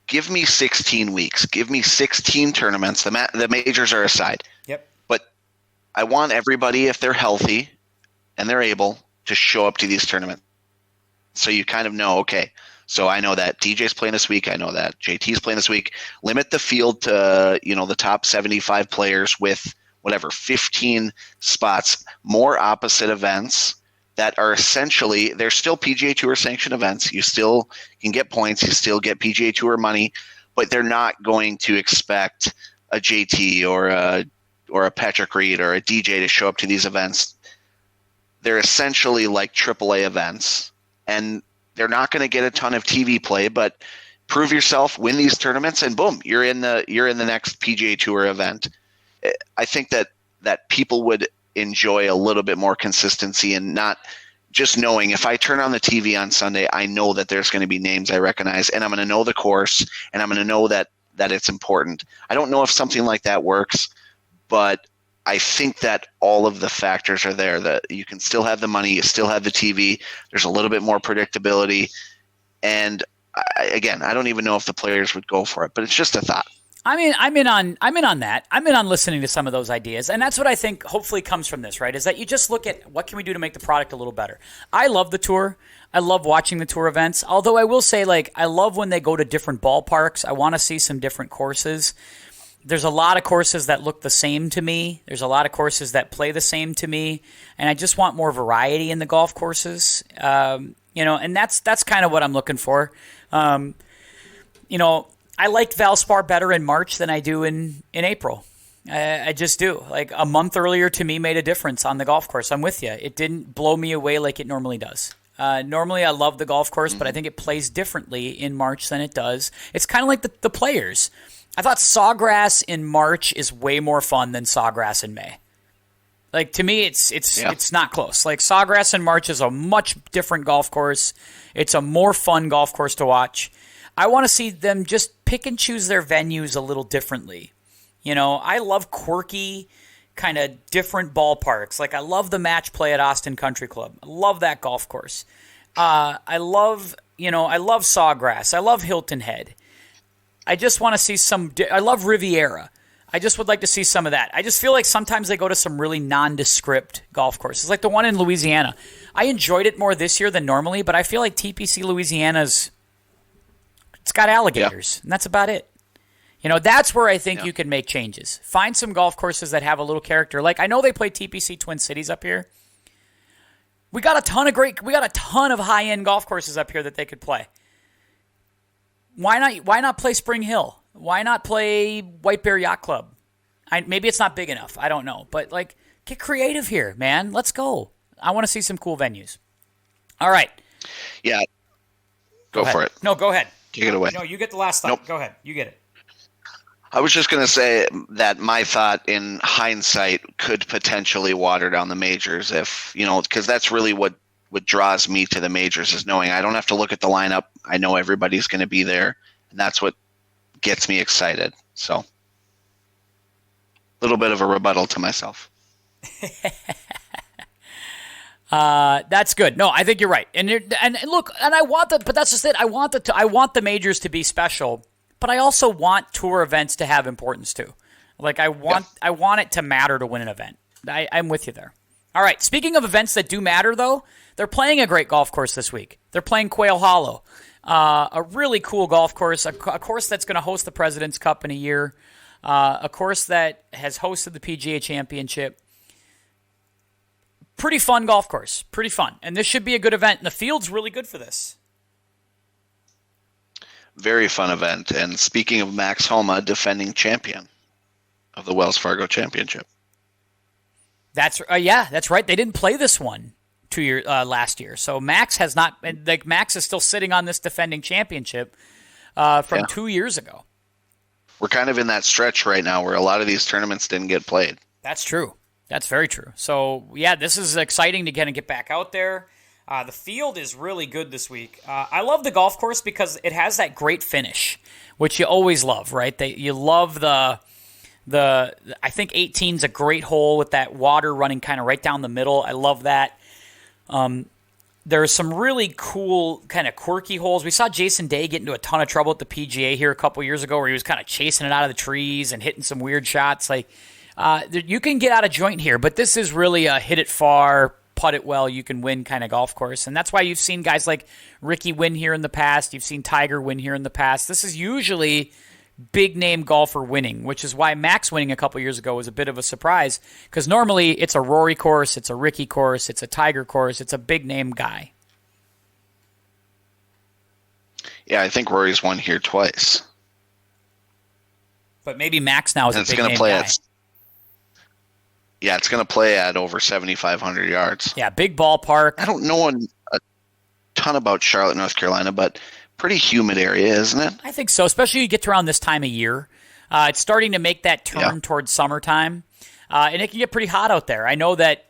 give me 16 weeks. Give me 16 tournaments. The majors are aside. Yep. But I want everybody, if they're healthy and they're able, to show up to these tournaments. So you kind of know, okay, so I know that DJ's playing this week. I know that JT's playing this week. Limit the field to, the top 75 players with whatever, 15 spots, more opposite events that are essentially, they're still PGA Tour sanctioned events. You still can get points. You still get PGA Tour money, but they're not going to expect a JT or a Patrick Reed or a DJ to show up to these events. They're essentially like AAA events, and they're not going to get a ton of TV play, but prove yourself, win these tournaments, and boom, you're in the next PGA Tour event. I think that people would enjoy a little bit more consistency and not just knowing, if I turn on the TV on Sunday, I know that there's going to be names I recognize, and I'm going to know the course, and I'm going to know that it's important. I don't know if something like that works, but I think that all of the factors are there. That you can still have the money, you still have the TV. There's a little bit more predictability, and I don't even know if the players would go for it, but it's just a thought. I'm in on that. I'm in on listening to some of those ideas, and that's what I think hopefully comes from this, right? Is that you just look at what can we do to make the product a little better. I love the tour. I love watching the tour events. Although I will say, like, I love when they go to different ballparks. I want to see some different courses. There's a lot of courses that look the same to me. There's a lot of courses that play the same to me, and I just want more variety in the golf courses. And that's kind of what I'm looking for. I liked Valspar better in March than I do in April. I just do. Like, a month earlier to me made a difference on the golf course. I'm with you. It didn't blow me away like it normally does. Normally I love the golf course, but I think it plays differently in March than it does. It's kind of like the players. I thought Sawgrass in March is way more fun than Sawgrass in May. Like, to me, it's not close. Like, Sawgrass in March is a much different golf course. It's a more fun golf course to watch. I want to see them just pick and choose their venues a little differently. I love quirky, kind of different ballparks. Like, I love the match play at Austin Country Club. I love that golf course. I love Sawgrass. I love Hilton Head. I just want to see I love Riviera. I just would like to see some of that. I just feel like sometimes they go to some really nondescript golf courses, like the one in Louisiana. I enjoyed it more this year than normally, but I feel like TPC Louisiana's, it's got alligators, and that's about it. That's where I think Yeah. you can make changes. Find some golf courses that have a little character. Like, I know they play TPC Twin Cities up here. We got a ton of high-end golf courses up here that they could play. Why not play Spring Hill? Why not play White Bear Yacht Club? Maybe it's not big enough. I don't know. But, get creative here, man. Let's go. I want to see some cool venues. All right. Yeah. Go for it. No, go ahead. Take it away. No, you get the last thought. Nope. Go ahead. You get it. I was just going to say that my thought in hindsight could potentially water down the majors because that's really what draws me to the majors is knowing I don't have to look at the lineup. I know everybody's going to be there, and that's what gets me excited. So a little bit of a rebuttal to myself. That's good. No, I think you're right. And look, and I want but that's just it. I want the majors to be special. But I also want tour events to have importance too. I want it to matter to win an event. I'm with you there. All right. Speaking of events that do matter, though, they're playing a great golf course this week. They're playing Quail Hollow, a really cool golf course, a course that's going to host the President's Cup in a year, a course that has hosted the PGA Championship. Pretty fun golf course. Pretty fun. And this should be a good event. And the field's really good for this. Very fun event. And speaking of Max Homa, defending champion of the Wells Fargo Championship. That's right. They didn't play this one last year. So Max has not. Max is still sitting on this defending championship from 2 years ago. We're kind of in that stretch right now where a lot of these tournaments didn't get played. That's true. That's very true. So this is exciting to kind of get back out there. The field is really good this week. I love the golf course because it has that great finish, which you always love, right? You love the I think 18's a great hole with that water running kind of right down the middle. I love that. There's some really cool kind of quirky holes. We saw Jason Day get into a ton of trouble at the PGA here a couple years ago where he was kind of chasing it out of the trees and hitting some weird shots. You can get out of joint here, but this is really a hit it far, putt it well, you can win kind of golf course. And that's why you've seen guys like Ricky win here in the past. You've seen Tiger win here in the past. This is usually big-name golfer winning, which is why Max winning a couple years ago was a bit of a surprise because normally it's a Rory course, it's a Ricky course, it's a Tiger course, it's a big-name guy. Yeah, I think Rory's won here twice. But maybe Max now is a big-name guy. It's going to play at over 7,500 yards. Yeah, big ballpark. I don't know a ton about Charlotte, North Carolina, but pretty humid area, isn't it? I think so, especially you get to around this time of year. It's starting to make that turn towards summertime, and it can get pretty hot out there. I know that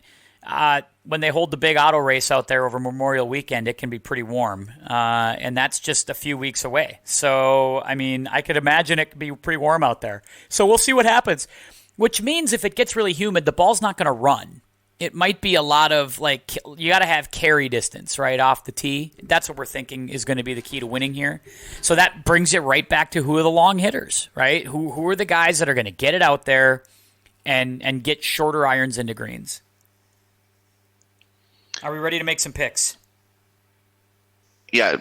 when they hold the big auto race out there over Memorial Weekend, it can be pretty warm, and that's just a few weeks away. So, I could imagine it could be pretty warm out there. So we'll see what happens. Which means if it gets really humid, the ball's not going to run. It might be a lot of, you got to have carry distance, right, off the tee. That's what we're thinking is going to be the key to winning here. So that brings it right back to who are the long hitters, right? Who are the guys that are going to get it out there and get shorter irons into greens? Are we ready to make some picks? Yeah,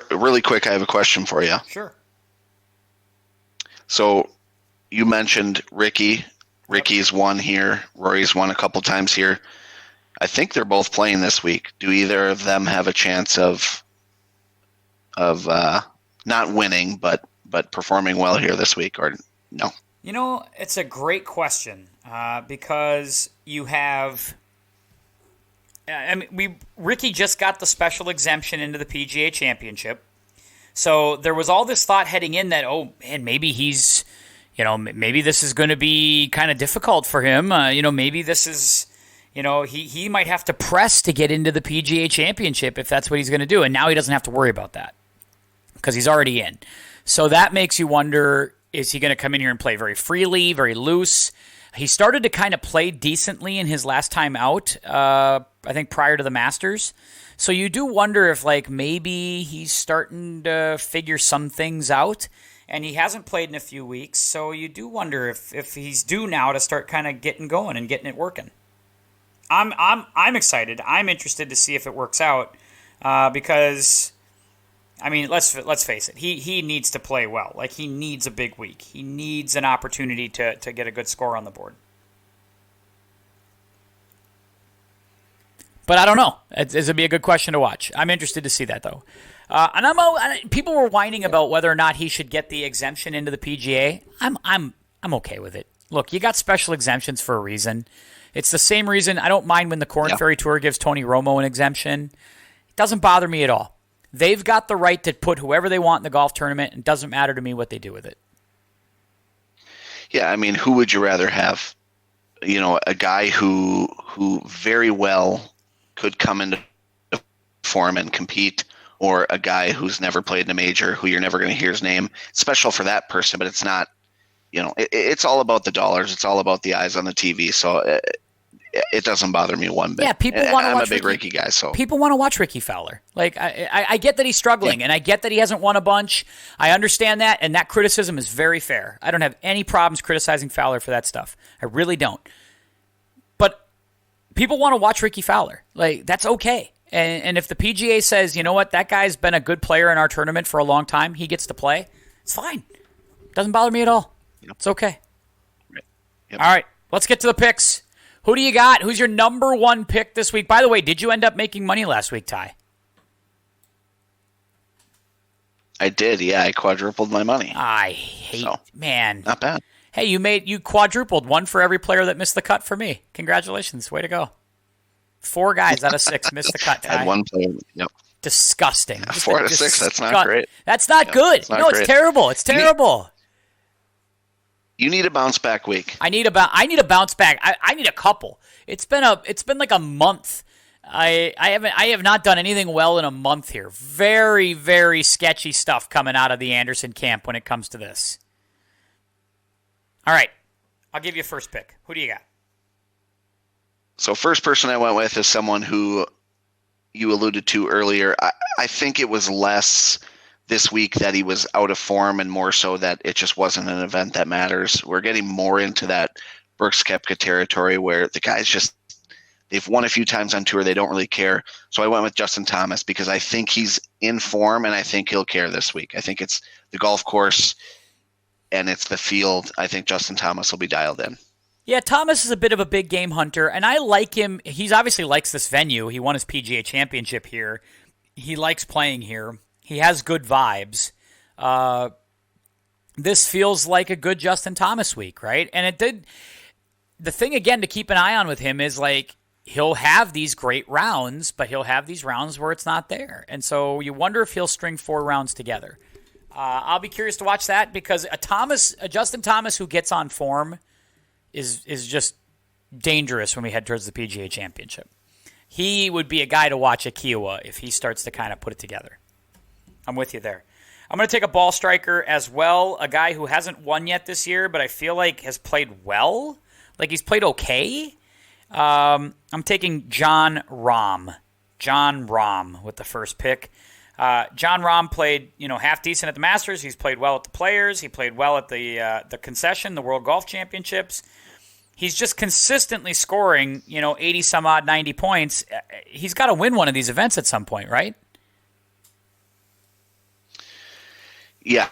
really quick, I have a question for you. Sure. So you mentioned Ricky. Ricky's won here. Rory's won a couple times here. I think they're both playing this week. Do either of them have a chance of not winning, but performing well here this week, or no? It's a great question because you have. Ricky just got the special exemption into the PGA Championship, so there was all this thought heading in that maybe he's. Maybe this is going to be kind of difficult for him. Maybe this is, he might have to press to get into the PGA Championship if that's what he's going to do. And now he doesn't have to worry about that because he's already in. So that makes you wonder, is he going to come in here and play very freely, very loose? He started to kind of play decently in his last time out, I think prior to the Masters. So you do wonder if maybe he's starting to figure some things out. And he hasn't played in a few weeks, so you do wonder if he's due now to start kind of getting going and getting it working. I'm excited. I'm interested to see if it works out because I mean, let's face it. He needs to play well. Like, he needs a big week. He needs an opportunity to get a good score on the board. But I don't know. It'd be a good question to watch. I'm interested to see that, though. And people were whining about whether or not he should get the exemption into the PGA. I'm okay with it. Look, you got special exemptions for a reason. It's the same reason I don't mind when the Korn Ferry Tour gives Tony Romo an exemption. It doesn't bother me at all. They've got the right to put whoever they want in the golf tournament, and it doesn't matter to me what they do with it. Yeah, I mean, who would you rather have? You know, a guy who very well could come into form and compete, or a guy who's never played in a major, who you're never going to hear his name. It's special for that person, but it's not, you know, it's all about the dollars. It's all about the eyes on the TV. So it doesn't bother me one bit. Yeah, people want to watch. I'm a big Ricky guy, so people want to watch Ricky Fowler. Like, I get that he's struggling, and I get that he hasn't won a bunch. I understand that, and that criticism is very fair. I don't have any problems criticizing Fowler for that stuff. I really don't. But people want to watch Ricky Fowler. Like, that's okay. And if the PGA says, you know what, that guy's been a good player in our tournament for a long time, he gets to play, it's fine. Doesn't bother me at all. Yep. It's okay. Right. Yep. All right, let's get to the picks. Who do you got? Who's your number one pick this week? By the way, did you end up making money last week, Ty? I did, yeah. I quadrupled my money. Man. Not bad. Hey, you quadrupled, one for every player that missed the cut for me. Congratulations. Way to go. 4 guys out of 6 missed the cut, Ty. I had 1 player. Yep. Disgusting. Yeah, 4 out of 6, that's not great. That's not good. It's great. It's terrible. It's terrible. You need a bounce back week. I need a bounce back. I need a couple. It's been like a month. I have not done anything well in a month here. Very, very sketchy stuff coming out of the Anderson camp when it comes to this. All right. I'll give you a first pick. Who do you got? So first person I went with is someone who you alluded to earlier. I think it was less this week that he was out of form and more so that it just wasn't an event that matters. We're getting more into that Brooks Koepka territory where the guys just, they've won a few times on tour. They don't really care. So I went with Justin Thomas because I think he's in form and I think he'll care this week. I think it's the golf course and it's the field. I think Justin Thomas will be dialed in. Yeah, Thomas is a bit of a big game hunter, and I like him. He's obviously likes this venue. He won his PGA championship here. He likes playing here. He has good vibes. This feels like a good Justin Thomas week, right? And it did. The thing, again, to keep an eye on with him is, like, he'll have these great rounds, but he'll have these rounds where it's not there. And so you wonder if he'll string 4 rounds together. I'll be curious to watch that because a Justin Thomas who gets on form is just dangerous when we head towards the PGA Championship. He would be a guy to watch at Kiowa if he starts to kind of put it together. I'm with you there. I'm going to take a ball striker as well, a guy who hasn't won yet this year, but I feel like has played well. Like he's played okay. I'm taking Jon Rahm. Jon Rahm with the first pick. Jon Rahm played, half decent at the Masters. He's played well at the Players. He played well at the Concession, the World Golf Championships. He's just consistently scoring, 80 some odd, 90 points. He's got to win one of these events at some point, right? Yeah.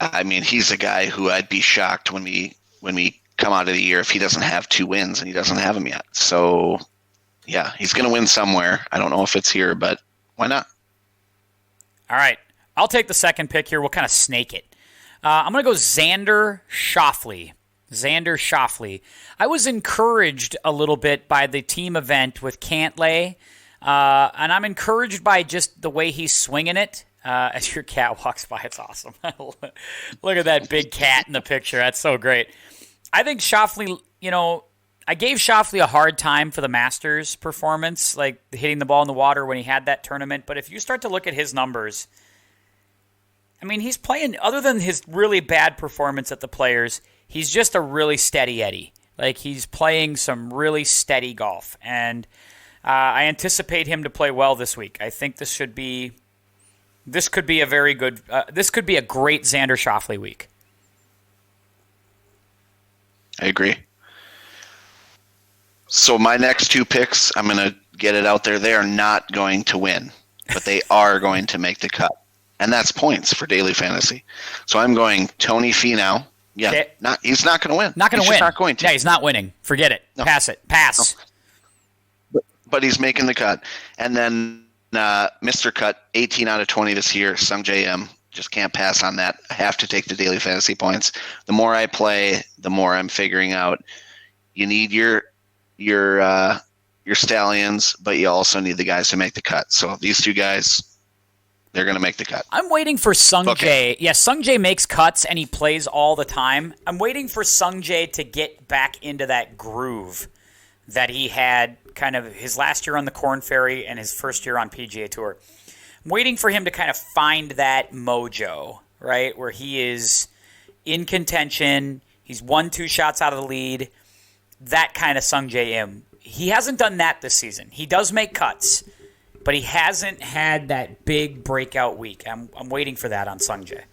I mean, he's a guy who I'd be shocked when we come out of the year if he doesn't have 2 wins, and he doesn't have them yet. So, yeah, he's going to win somewhere. I don't know if it's here, but why not? All right. I'll take the second pick here. We'll kind of snake it. I'm going to go Xander Schauffele. Xander Schauffele. I was encouraged a little bit by the team event with Cantlay, and I'm encouraged by just the way he's swinging it. As your cat walks by, it's awesome. Look at that big cat in the picture. That's so great. I think Schauffele, I gave Schauffele a hard time for the Masters performance, like hitting the ball in the water when he had that tournament. But if you start to look at his numbers, I mean, he's playing, other than his really bad performance at the Players, he's just a really steady Eddie. Like, he's playing some really steady golf. And I anticipate him to play well this week. I think this could be a very good, this could be a great Xander Schauffele week. I agree. So my next 2 picks, I'm going to get it out there. They are not going to win, but they are going to make the cut. and that's points for daily fantasy. So I'm going Tony Finau. Yeah, Okay. He's not going to win. Not going to He's win. just not going to. Yeah, he's not winning. Forget it. No. Pass it. Pass. No. But he's making the cut. And then Mr. Cut, 18 out of 20 this year, Sung J M. Just can't pass on that. I have to take the daily fantasy points. The more I play, the more I'm figuring out you need your stallions, but you also need the guys to make the cut. So these two guys, they're going to make the cut. I'm waiting for Sung Jae. Yeah, Sung Jae makes cuts and he plays all the time. I'm waiting for Sung Jae to get back into that groove that he had kind of his last year on the Korn Ferry and his first year on PGA Tour. I'm waiting for him to kind of find that mojo, right, where he is in contention. He's 1-2 shots out of the lead. That kind of Sung Jae Im. He hasn't done that this season. He does make cuts, but he hasn't had that big breakout week. I'm waiting for that on Sung Jae.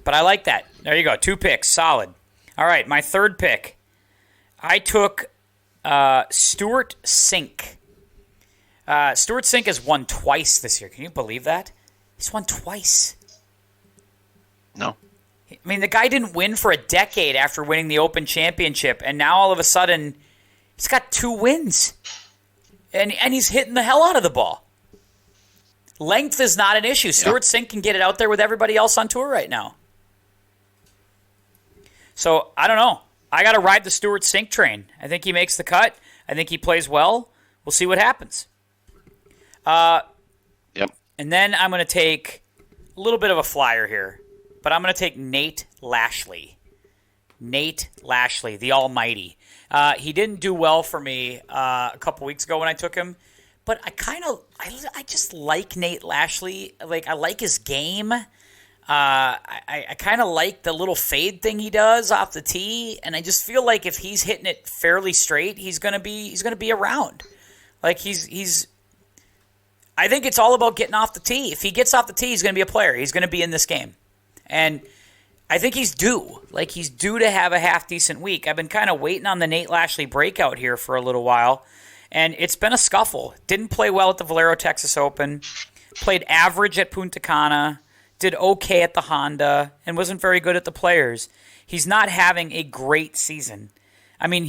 But I like that. There you go. 2 picks. Solid. All right, my third pick. I took Stuart Sink. Stuart Sink has won twice this year. Can you believe that? He's won twice. No. I mean, the guy didn't win for a decade after winning the Open Championship, and now all of a sudden he's got 2 wins. And he's hitting the hell out of the ball. Length is not an issue. Stuart Sink can get it out there with everybody else on tour right now. So, I don't know. I got to ride the Stuart Sink train. I think he makes the cut. I think he plays well. We'll see what happens. Yep. And then I'm going to take a little bit of a flyer here. But I'm going to take Nate Lashley. Nate Lashley, the almighty. He didn't do well for me a couple weeks ago when I took him. But I just like Nate Lashley. Like, I like his game. I kind of like the little fade thing he does off the tee, and I just feel like if he's hitting it fairly straight, he's gonna be around. Like he's. I think it's all about getting off the tee. If he gets off the tee, he's gonna be a player. He's gonna be in this game, and I think he's due. Like he's due to have a half decent week. I've been kind of waiting on the Nate Lashley breakout here for a little while, and it's been a scuffle. Didn't play well at the Valero Texas Open. Played average at Punta Cana. Did okay at the Honda and wasn't very good at the Players. He's not having a great season. I mean,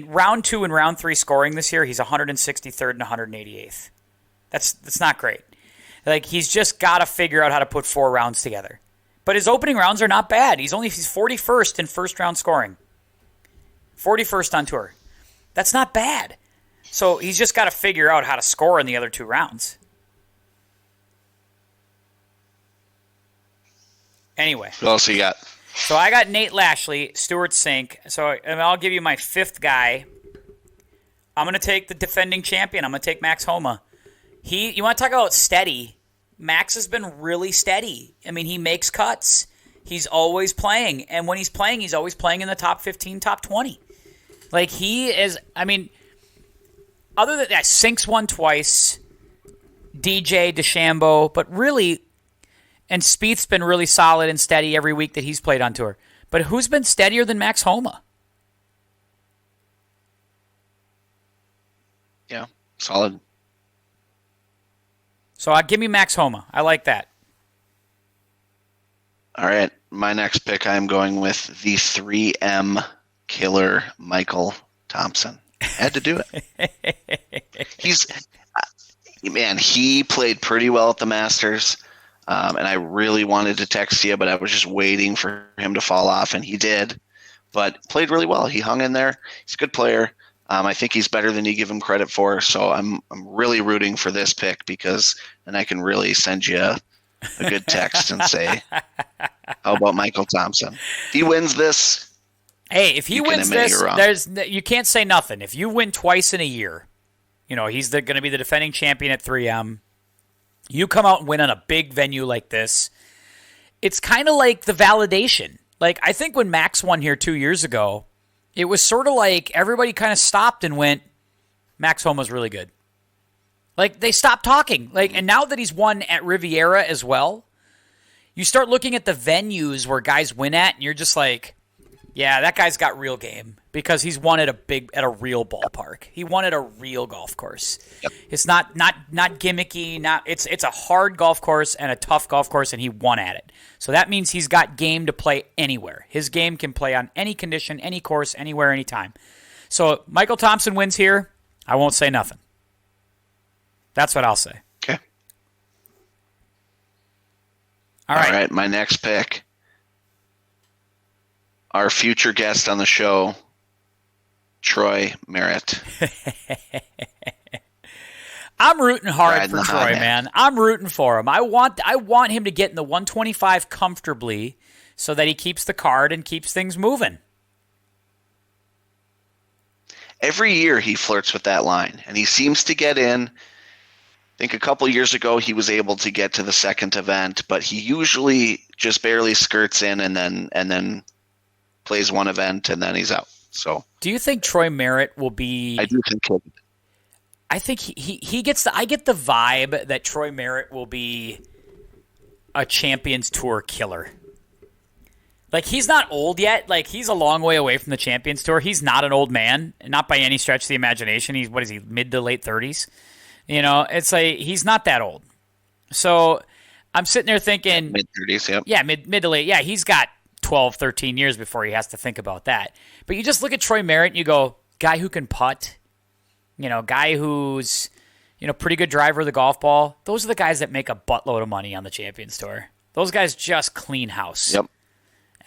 round 2 and round 3 scoring this year, he's 163rd and 188th. That's not great. Like, he's just got to figure out how to put 4 rounds together. But his opening rounds are not bad. He's 41st in first round scoring. 41st on tour. That's not bad. So he's just got to figure out how to score in the other 2 rounds. Anyway. What else you got? So I got Nate Lashley, Stuart Sink. So I'll give you my 5th guy. I'm going to take the defending champion. I'm going to take Max Homa. You want to talk about steady? Max has been really steady. I mean, he makes cuts. He's always playing. And when he's playing, he's always playing in the top 15, top 20. Like, he is, I mean, other than that, Sink's won twice. DJ, DeChambeau, but really... And Spieth's been really solid and steady every week that he's played on tour. But who's been steadier than Max Homa? Yeah, solid. So give me Max Homa. I like that. All right, my next pick, I'm going with the 3M killer, Michael Thompson. Had to do it. He played pretty well at the Masters. And I really wanted to text you, but I was just waiting for him to fall off, and he did. But played really well. He hung in there. He's a good player. I think he's better than you give him credit for. So I'm really rooting for this pick because then I can really send you a good text and say, "How about Michael Thompson? If he wins this, hey, if he wins this, you can't say nothing. If you win twice in a year, he's going to be the defending champion at 3M. You come out and win on a big venue like this, it's kind of like the validation. Like, I think when Max won here 2 years ago, it was sort of like everybody kind of stopped and went, Max Homa's really good. Like, they stopped talking. Like, and now that he's won at Riviera as well, you start looking at the venues where guys win at, and you're just like, Yeah, that guy's got real game because he's won at a real ballpark. He won at a real golf course. Yep. It's not gimmicky. It's a hard golf course and a tough golf course, and he won at it. So that means he's got game to play anywhere. His game can play on any condition, any course, anywhere, anytime. So Michael Thompson wins here. I won't say nothing. That's what I'll say. Okay. All right. My next pick. Our future guest on the show, Troy Merritt. I'm rooting hard Riding for Troy, man. I'm rooting for him. I want him to get in the 125 comfortably so that he keeps the card and keeps things moving. Every year he flirts with that line, and he seems to get in. I think a couple years ago he was able to get to the second event, but he usually just barely skirts in and then plays one event and then he's out. So, do you think Troy Merritt will be? I do think he'll. I think he gets I get the vibe that Troy Merritt will be a Champions Tour killer. Like, he's not old yet. Like, he's a long way away from the Champions Tour. He's not an old man, not by any stretch of the imagination. He's, what is he, mid to late 30s? You know, it's like he's not that old. So I'm sitting there thinking mid-30s, yep. Yeah, mid to late. Yeah, he's got 12, 13 years before he has to think about that. But you just look at Troy Merritt and you go, guy who can putt, guy who's, pretty good driver of the golf ball. Those are the guys that make a buttload of money on the Champions Tour. Those guys just clean house. Yep.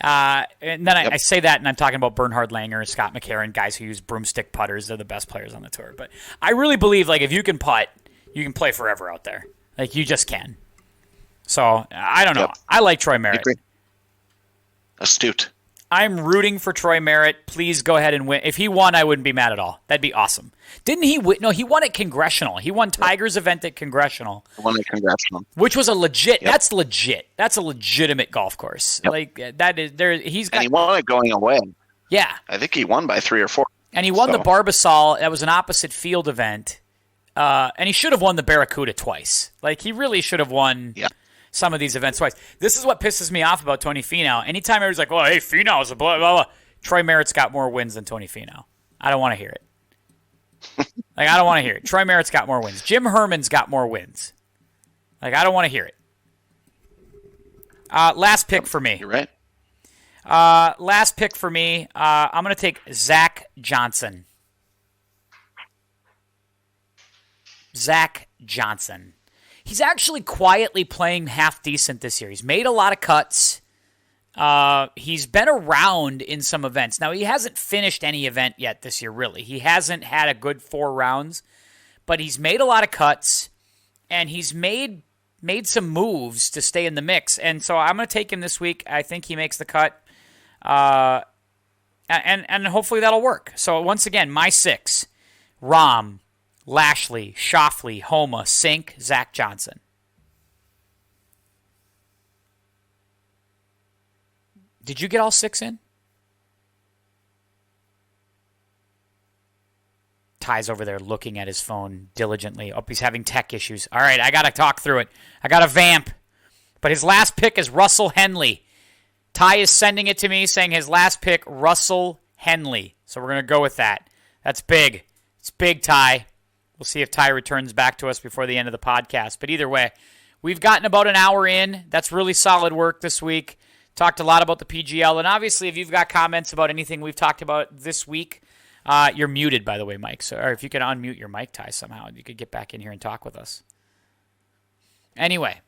And then I say that, and I'm talking about Bernhard Langer, Scott McCarron, guys who use broomstick putters. They're the best players on the tour. But I really believe, like, if you can putt, you can play forever out there. Like, you just can. So, I don't know. Yep. I like Troy Merritt. Astute. I'm rooting for Troy Merritt. Please go ahead and win. If he won, I wouldn't be mad at all. That'd be awesome. Didn't he win? No, he won at Congressional. He won Tiger's event at Congressional. He won at Congressional. Which was a legit. Yep. That's legit. That's a legitimate golf course. Yep. Like, that is there. He's got. And he won it going away. Yeah. I think he won by 3 or 4. And he won the Barbasol. That was an opposite field event. And he should have won the Barracuda twice. Like, he really should have won. Yeah. Some of these events twice. This is what pisses me off about Tony Finau. Anytime everybody's like, "Oh, hey, Finau's a blah blah blah," Troy Merritt's got more wins than Tony Finau. I don't want to hear it. Like, I don't want to hear it. Troy Merritt's got more wins. Jim Herman's got more wins. Like, I don't want to hear it. Last pick for me. You're right. Last pick for me. I'm going to take Zach Johnson. Zach Johnson. He's actually quietly playing half decent this year. He's made a lot of cuts. He's been around in some events. Now, he hasn't finished any event yet this year, really. He hasn't had a good 4 rounds, but he's made a lot of cuts, and he's made some moves to stay in the mix. And so I'm going to take him this week. I think he makes the cut, and hopefully that'll work. So once again, my 6, Rahm, Lashley, Schauffele, Homa, Sink, Zach Johnson. Did you get all 6 in? Ty's over there looking at his phone diligently. Oh, he's having tech issues. All right, I got to talk through it. I got to vamp. But his last pick is Russell Henley. Ty is sending it to me saying his last pick, Russell Henley. So we're going to go with that. That's big. It's big, Ty. We'll see if Ty returns back to us before the end of the podcast. But either way, we've gotten about an hour in. That's really solid work this week. Talked a lot about the PGL. And obviously, if you've got comments about anything we've talked about this week, you're muted, by the way, Mike. So, or if you could unmute your mic, Ty, somehow, you could get back in here and talk with us. Anyway,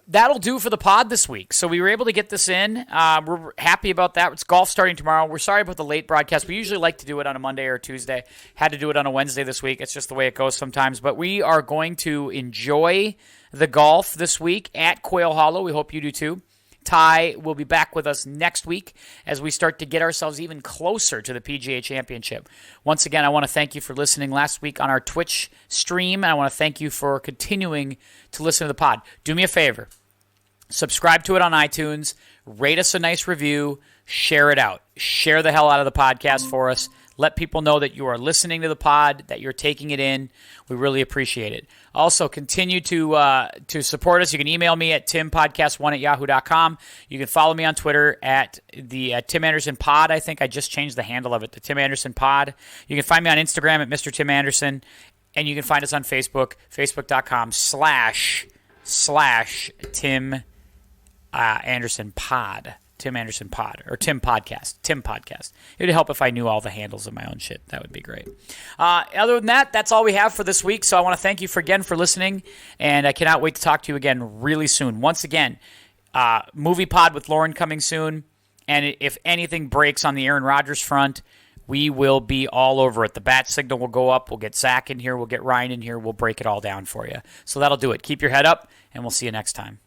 that'll do for the pod this week. So we were able to get this in. We're happy about that. It's golf starting tomorrow. We're sorry about the late broadcast. We usually like to do it on a Monday or a Tuesday. Had to do it on a Wednesday this week. It's just the way it goes sometimes. But we are going to enjoy the golf this week at Quail Hollow. We hope you do too. Ty will be back with us next week as we start to get ourselves even closer to the PGA Championship. Once again, I want to thank you for listening last week on our Twitch stream, and I want to thank you for continuing to listen to the pod. Do me a favor. Subscribe to it on iTunes. Rate us a nice review. Share it out. Share the hell out of the podcast for us. Let people know that you are listening to the pod, that you're taking it in. We really appreciate it. Also, continue to support us. You can email me at timpodcast1@yahoo.com. You can follow me on Twitter at the Tim Anderson Pod. I think I just changed the handle of it to Tim Anderson Pod. You can find me on Instagram at Mr. Tim Anderson. And you can find us on Facebook, facebook.com/Tim Anderson Pod. Tim Anderson Pod, or Tim Podcast. Tim Podcast. It would help if I knew all the handles of my own shit. That would be great. Other than that, that's all we have for this week. So I want to thank you again for listening, and I cannot wait to talk to you again really soon. Once again, movie pod with Lauren coming soon, and if anything breaks on the Aaron Rodgers front, we will be all over it. The bat signal will go up. We'll get Zach in here. We'll get Ryan in here. We'll break it all down for you. So that'll do it. Keep your head up, and we'll see you next time.